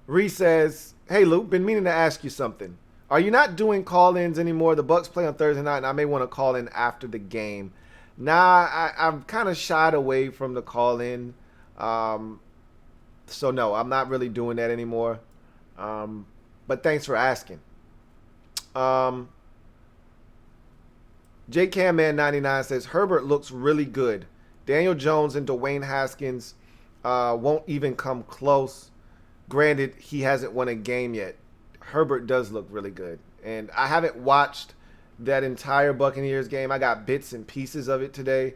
[SPEAKER 1] Reese says, hey, Luke, been meaning to ask you something. Are you not doing call-ins anymore? The Bucs play on Thursday night, and I may want to call in after the game. Nah, I'm kind of shied away from the call-in. So, no, I'm not really doing that anymore. But thanks for asking. JCamman99 says, Herbert looks really good. Daniel Jones and Dwayne Haskins won't even come close. Granted, he hasn't won a game yet. Herbert does look really good. And I haven't watched that entire Buccaneers game. I got bits and pieces of it today.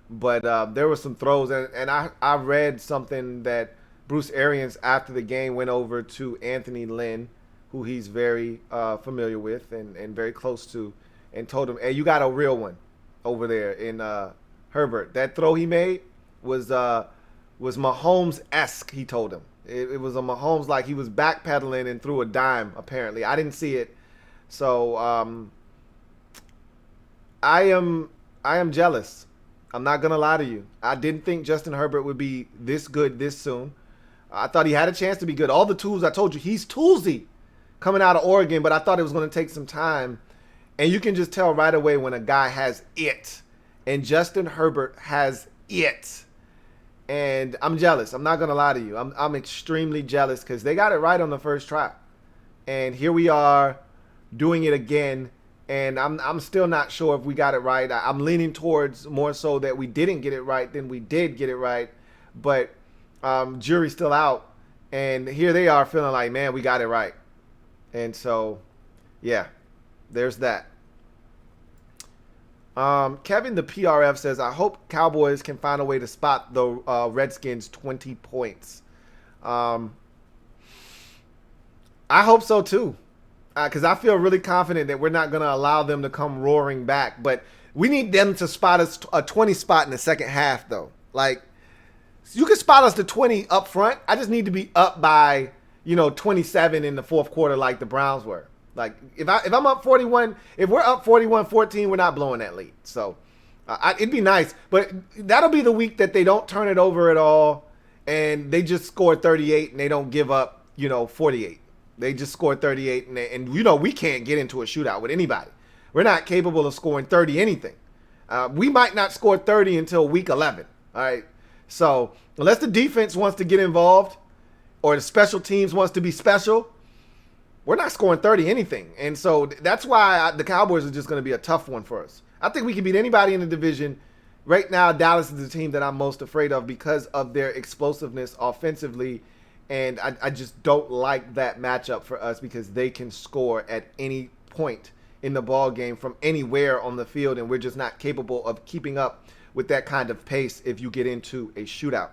[SPEAKER 1] But there were some throws. And I read something that Bruce Arians, after the game, went over to Anthony Lynn, who he's very familiar with and very close to, and told him, hey, you got a real one over there in Herbert. That throw he made was Mahomes-esque, he told him. It was a Mahomes, like he was backpedaling and threw a dime, apparently. I didn't see it. So I am jealous. I'm not going to lie to you. I didn't think Justin Herbert would be this good this soon. I thought he had a chance to be good. All the tools, I told you, he's toolsy coming out of Oregon, but I thought it was going to take some time. And you can just tell right away when a guy has it. And Justin Herbert has it. And I'm jealous. I'm not going to lie to you. I'm extremely jealous because they got it right on the first try. And here we are doing it again. And I'm still not sure if we got it right. I'm leaning towards more so that we didn't get it right than we did get it right. But jury's still out. And here they are feeling like, man, we got it right. And so, yeah, there's that. Kevin, the PRF, says, I hope Cowboys can find a way to spot the Redskins 20 points. I hope so, too. Because I feel really confident that we're not going to allow them to come roaring back. But we need them to spot us a 20 spot in the second half, though. Like, you can spot us to 20 up front. I just need to be up by, 27 in the fourth quarter like the Browns were. Like, if I'm up 41, if we're up 41-14, we're not blowing that lead. So, it'd be nice. But that'll be the week that they don't turn it over at all, and they just score 38, and they don't give up, 48. They just score 38, and we can't get into a shootout with anybody. We're not capable of scoring 30 anything. We might not score 30 until week 11, all right? So, unless the defense wants to get involved or the special teams wants to be special, we're not scoring 30 anything. And so that's why the Cowboys are just going to be a tough one for us. I think we can beat anybody in the division. Right now, Dallas is the team that I'm most afraid of because of their explosiveness offensively. And I just don't like that matchup for us because they can score at any point in the ball game from anywhere on the field. And we're just not capable of keeping up with that kind of pace if you get into a shootout.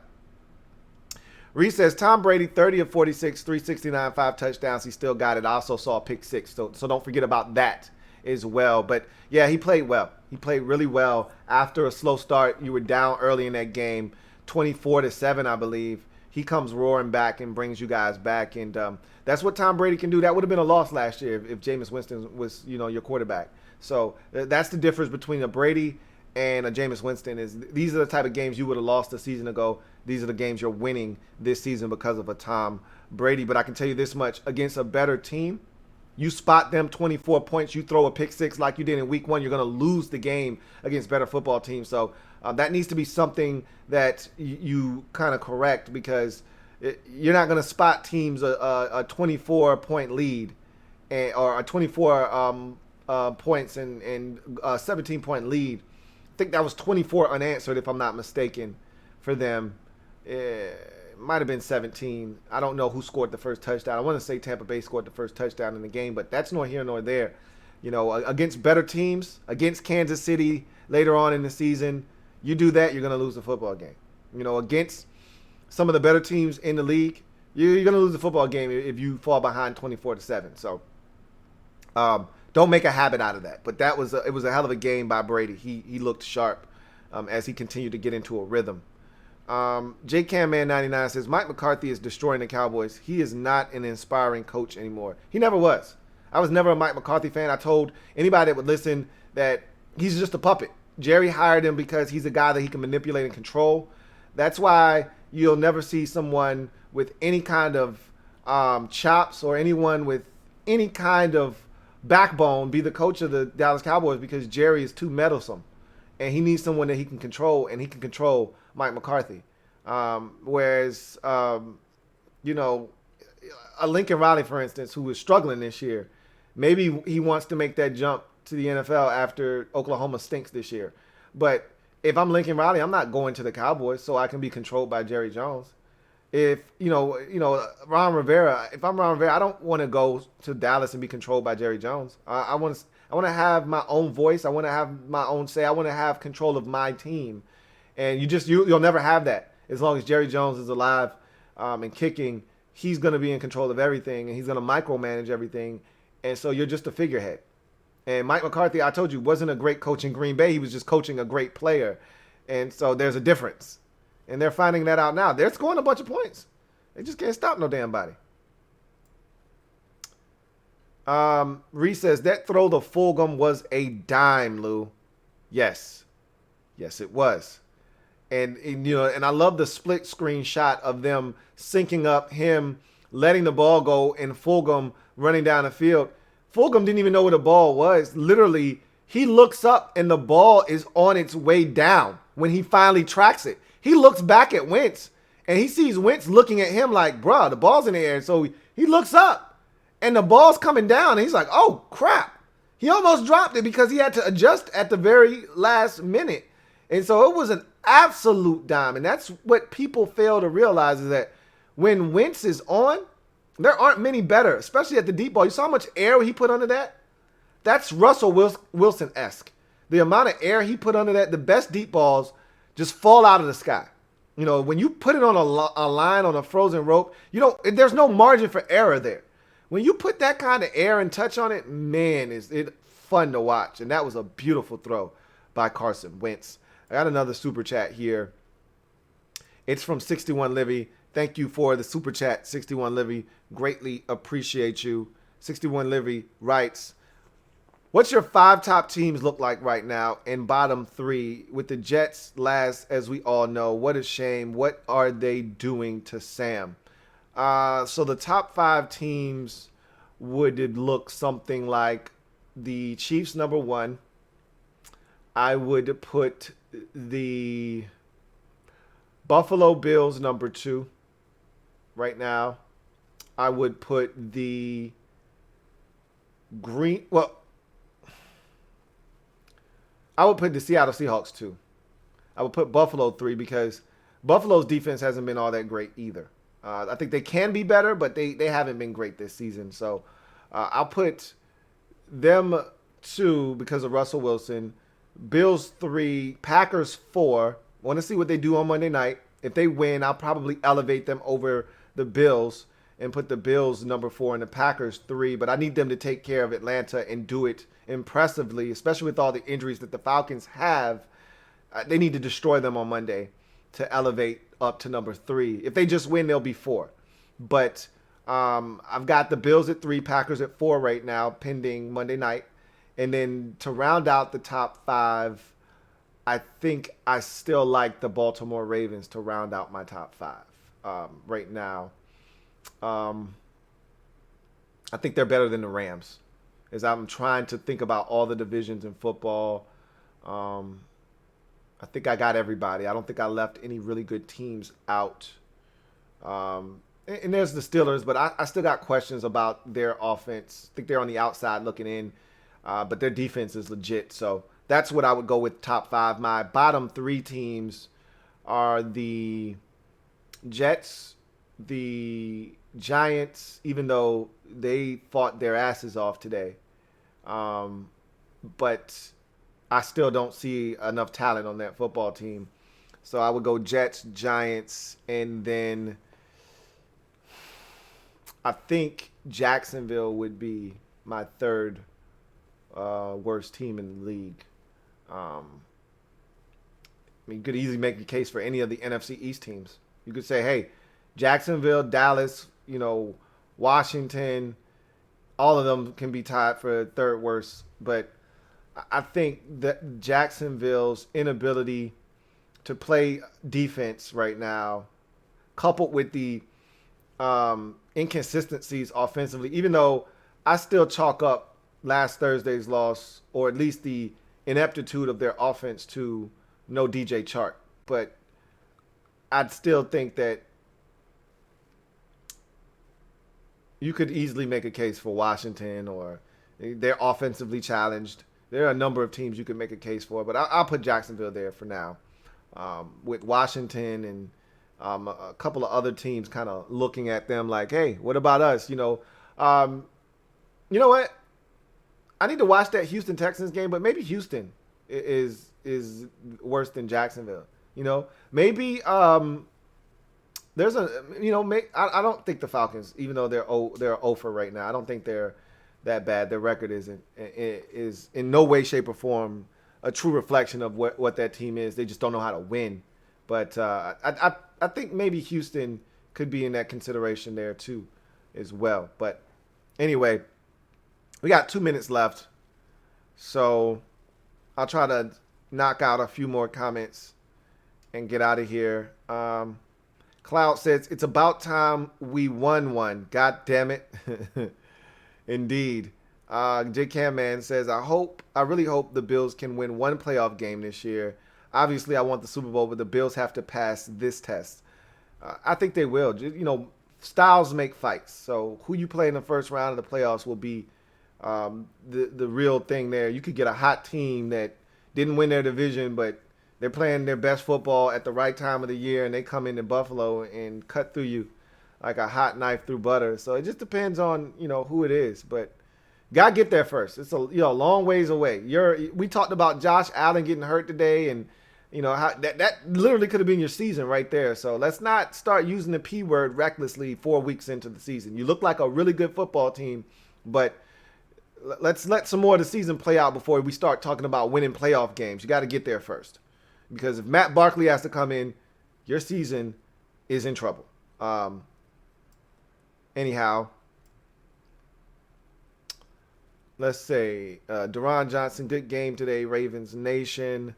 [SPEAKER 1] Reese says, Tom Brady, 30 of 46, 369, 5 touchdowns. He still got it. I also saw a pick six, so don't forget about that as well. But yeah, he played well. He played really well. After a slow start, you were down early in that game, 24-7, I believe. He comes roaring back and brings you guys back, and that's what Tom Brady can do. That would have been a loss last year if Jameis Winston was, your quarterback. So that's the difference between a Brady and a Jameis Winston. Is these are the type of games you would have lost a season ago. These are the games you're winning this season because of a Tom Brady. But I can tell you this much: against a better team, you spot them 24 points, you throw a pick six like you did in week one, you're going to lose the game against better football teams. So that needs to be something that you kind of correct, because you're not going to spot teams a 24-point lead or a 24 points and 17-point lead. I think that was 24 unanswered, if I'm not mistaken, for them. It might have been 17. I don't know who scored the first touchdown. I want to say Tampa Bay scored the first touchdown in the game, but that's nor here nor there. Against better teams, against Kansas City later on in the season, you do that, you're going to lose the football game. Against some of the better teams in the league, you're going to lose the football game if you fall behind 24-7. So don't make a habit out of that. But it was a hell of a game by Brady. He looked sharp as he continued to get into a rhythm. JCamMan99 says, Mike McCarthy is destroying the Cowboys. He is not an inspiring coach anymore. He never was. I was never a Mike McCarthy fan. I told anybody that would listen that he's just a puppet. Jerry hired him because he's a guy that he can manipulate and control. That's why you'll never see someone with any kind of chops or anyone with any kind of backbone be the coach of the Dallas Cowboys, because Jerry is too meddlesome. And he needs someone that he can control, and he can control Mike McCarthy. Whereas, a Lincoln Riley, for instance, who is struggling this year, maybe he wants to make that jump to the NFL after Oklahoma stinks this year. But if I'm Lincoln Riley, I'm not going to the Cowboys so I can be controlled by Jerry Jones. If, Ron Rivera, if I'm Ron Rivera, I don't want to go to Dallas and be controlled by Jerry Jones. I want to have my own voice. I want to have my own say. I want to have control of my team. And you'll never have that as long as Jerry Jones is alive and kicking. He's going to be in control of everything, and he's going to micromanage everything. And so you're just a figurehead. And Mike McCarthy, I told you, wasn't a great coach in Green Bay. He was just coaching a great player. And so there's a difference. And they're finding that out now. They're scoring a bunch of points. They just can't stop no damn body. Reese says, that throw to Fulgham was a dime, Lou. Yes. Yes, it was. And I love the split screen shot of them syncing up, him letting the ball go and Fulgham running down the field. Fulgham didn't even know where the ball was. Literally, he looks up and the ball is on its way down when he finally tracks it. He looks back at Wentz and he sees Wentz looking at him like, bruh, the ball's in the air. So he looks up and the ball's coming down and he's like, oh, crap. He almost dropped it because he had to adjust at the very last minute. And so it was an absolute dime. And that's what people fail to realize, is that when Wentz is on, there aren't many better, especially at the deep ball. You saw how much air he put under that? That's Russell Wilson-esque. The amount of air he put under that, the best deep balls just fall out of the sky. When you put it on a line on a frozen rope, there's no margin for error there. When you put that kind of air and touch on it, man, is it fun to watch. And that was a beautiful throw by Carson Wentz. I got another super chat here. It's from 61 Livy. Thank you for the super chat, 61 Livy. Greatly appreciate you. 61 Livy writes, what's your 5 top teams look like right now and bottom 3 with the Jets last, as we all know? What a shame. What are they doing to Sam? So the top 5 teams would look something like the Chiefs, number 1. I would put the Buffalo Bills, number 2. Right now, I would put the I would put the Seattle Seahawks 2. I would put Buffalo 3 because Buffalo's defense hasn't been all that great either. I think they can be better, but they haven't been great this season. So I'll put them 2 because of Russell Wilson. Bills 3, Packers 4. Want to see what they do on Monday night. If they win, I'll probably elevate them over the Bills. and put the Bills number 4 and the Packers 3, but I need them to take care of Atlanta and do it impressively, especially with all the injuries that the Falcons have. They need to destroy them on Monday to elevate up to number 3. If they just win, they'll be 4. But I've got the Bills at 3, Packers at 4 right now, pending Monday night. And then to round out the top 5, I think I still like the Baltimore Ravens to round out my top 5 right now. I think they're better than the Rams. As I'm trying to think about all the divisions in football, I think I got everybody. I don't think I left any really good teams out. And there's the Steelers, but I still got questions about their offense. I think they're on the outside looking in, but their defense is legit. So that's what I would go with top 5. My bottom 3 teams are the Jets, the Giants, even though they fought their asses off today. But I still don't see enough talent on that football team. So I would go Jets, Giants, and then I think Jacksonville would be my third worst team in the league. I mean, you could easily make the case for any of the NFC East teams. You could say, hey, Jacksonville, Dallas, Washington, all of them can be tied for third worst. But I think that Jacksonville's inability to play defense right now, coupled with the inconsistencies offensively, even though I still chalk up last Thursday's loss, or at least the ineptitude of their offense, to no DJ Chark. But I'd still think that you could easily make a case for Washington, or they're offensively challenged. There are a number of teams you could make a case for, but I'll put Jacksonville there for now. With Washington and a couple of other teams kind of looking at them like, hey, what about us? You know what? I need to watch that Houston Texans game, but maybe Houston is worse than Jacksonville. Maybe there's a I don't think the Falcons, even though they're 0 for right now, I don't think they're that bad. Their record is in no way, shape, or form a true reflection of what that team is. They just don't know how to win. But I think maybe Houston could be in that consideration there too, as well. But anyway, we got 2 minutes left, so I'll try to knock out a few more comments and get out of here. Cloud says, it's about time we won one. God damn it. Indeed. J Cam Man says, I really hope the Bills can win one playoff game this year. Obviously, I want the Super Bowl, but the Bills have to pass this test. I think they will. Styles make fights. So who you play in the first round of the playoffs will be the real thing there. You could get a hot team that didn't win their division, but they're playing their best football at the right time of the year, and they come into Buffalo and cut through you like a hot knife through butter. So it just depends on, who it is. But got to get there first. It's a long ways away. We talked about Josh Allen getting hurt today, and how that literally could have been your season right there. So let's not start using the P word recklessly 4 weeks into the season. You look like a really good football team, but let's let some more of the season play out before we start talking about winning playoff games. You got to get there first. Because if Matt Barkley has to come in, your season is in trouble. Anyhow, let's say Deron Johnson, good game today, Ravens Nation.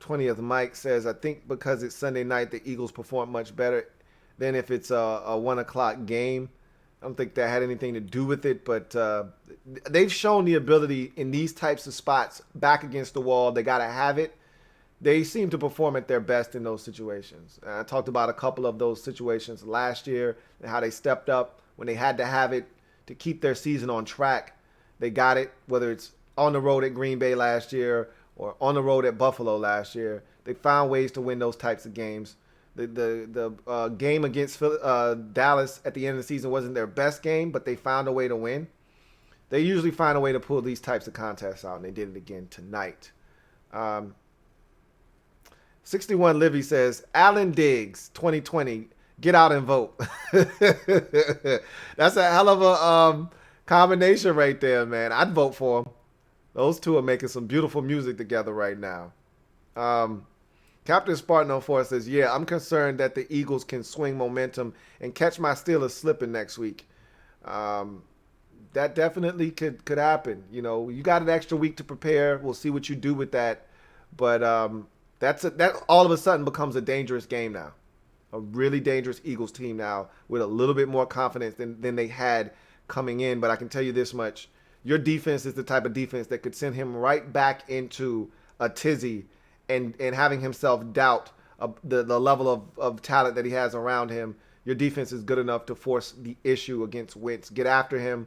[SPEAKER 1] 20th Mike says, I think because it's Sunday night, the Eagles perform much better than if it's a 1 o'clock game. I don't think that had anything to do with it, but they've shown the ability in these types of spots, back against the wall. They got to have it. They seem to perform at their best in those situations. I talked about a couple of those situations last year and how they stepped up when they had to have it to keep their season on track. They got it, whether it's on the road at Green Bay last year or on the road at Buffalo last year. They found ways to win those types of games. The game against Dallas at the end of the season wasn't their best game, but they found a way to win. They usually find a way to pull these types of contests out, and they did it again tonight. 61 Livy says, Alan Diggs, 2020, Get out and vote. That's a hell of a combination right there, man. I'd vote for them. Those two are making some beautiful music together right now. Um, Captain Spartan 04 says, yeah, I'm concerned that the Eagles can swing momentum and catch my Steelers slipping next week. Um, that definitely could happen. You know, you got an extra week to prepare. We'll see what you do with that. But that all of a sudden becomes a dangerous game now. A really dangerous Eagles team now with a little bit more confidence than they had coming in. But I can tell you this much. Your defense is the type of defense that could send him right back into a tizzy and having himself doubt the level of talent that he has around him. Your defense is good enough to force the issue against Wentz. Get after him.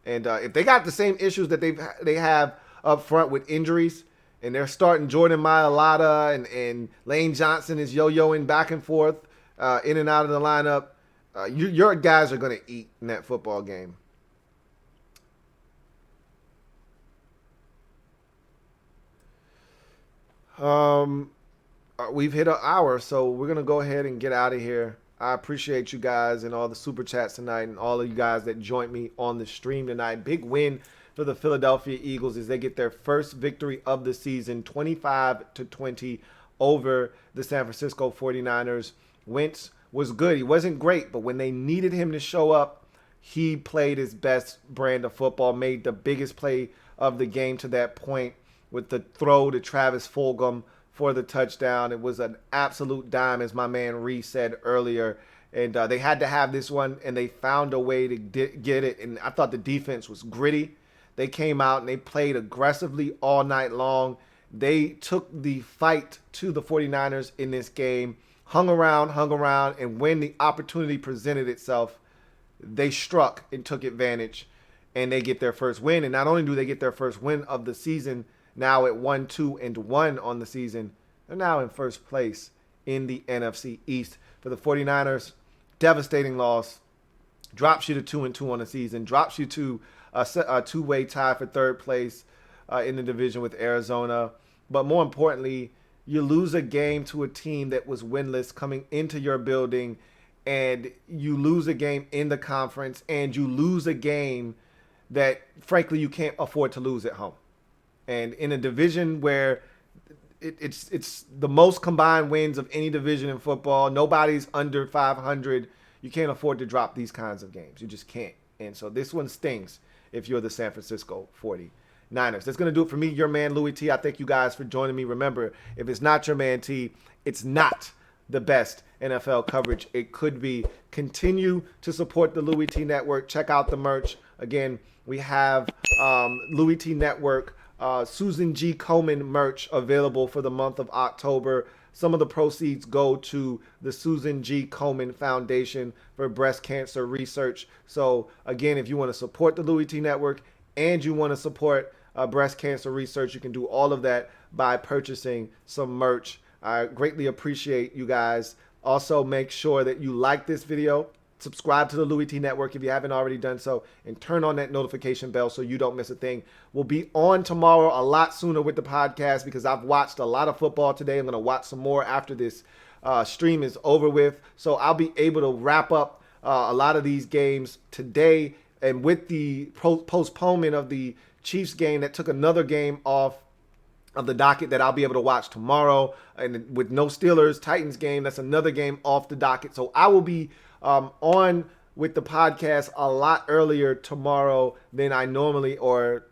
[SPEAKER 1] And if they got the same issues that they have up front with injuries, and they're starting Jordan Mailata and Lane Johnson is yo-yoing back and forth in and out of the lineup, your guys are going to eat in that football game. We've hit an hour, so we're going to go ahead and get out of here. I appreciate you guys and all the super chats tonight and all of you guys that joined me on the stream tonight. Big win for the Philadelphia Eagles as they get their first victory of the season, 25-20 over the San Francisco 49ers. Wentz was good. He wasn't great, but when they needed him to show up, he played his best brand of football, made the biggest play of the game to that point with the throw to Travis Fulgham for the touchdown. It was an absolute dime, as my man Reese said earlier. And they had to have this one, and they found a way to get it. And I thought the defense was gritty. They came out and they played aggressively all night long. They took the fight to the 49ers in this game, hung around, and when the opportunity presented itself, they struck and took advantage, and they get their first win. And not only do they get their first win of the season, now at 1-2-1 on the season, they're now in first place in the NFC East. For the 49ers, devastating loss. Drops you to 2-2 on the season. Drops you to a two-way tie for third place in the division with Arizona. But more importantly, you lose a game to a team that was winless coming into your building, and you lose a game in the conference, and you lose a game that, frankly, you can't afford to lose at home. And in a division where it's the most combined wins of any division in football, nobody's under 500, you can't afford to drop these kinds of games. You just can't. And so this one stings if you're the San Francisco 49ers. That's going to do it for me, your man, Louie T. I thank you guys for joining me. Remember, if it's not your man T, it's not the best NFL coverage it could be. Continue to support the Louie T Network. Check out the merch. Again, we have Louie T Network Susan G. Komen merch available for the month of October. Some of the proceeds go to the Susan G. Komen Foundation for breast cancer research. So again, if you want to support the Louie T Network and you want to support breast cancer research, you can do all of that by purchasing some merch. I greatly appreciate you guys. Also, make sure that you like this video. Subscribe to the Louie T Network if you haven't already done so, and turn on that notification bell so you don't miss a thing. We'll be on tomorrow a lot sooner with the podcast because I've watched a lot of football today. I'm going to watch some more after this stream is over with. So I'll be able to wrap up a lot of these games today. And with the postponement of the Chiefs game, that took another game off of the docket that I'll be able to watch tomorrow. And with no Steelers Titans game, that's another game off the docket. So I will be on with the podcast a lot earlier tomorrow than I normally, or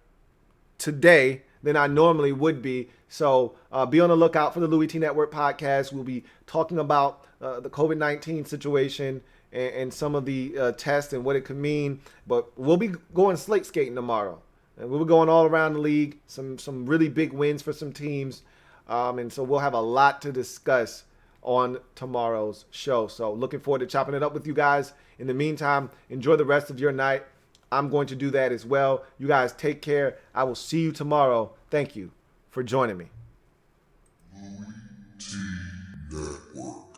[SPEAKER 1] today than I normally would be. So be on the lookout for the Louie T Network podcast. We'll be talking about the COVID-19 situation and some of the tests and what it could mean. But we'll be going slate skating tomorrow. And we'll be going all around the league, some really big wins for some teams. And so we'll have a lot to discuss on tomorrow's show. So looking forward to chopping it up with you guys. In the meantime, enjoy the rest of your night. I'm going to do that as well. You guys take care. I will see you tomorrow. Thank you for joining me.
[SPEAKER 2] LouieTeeNetwork.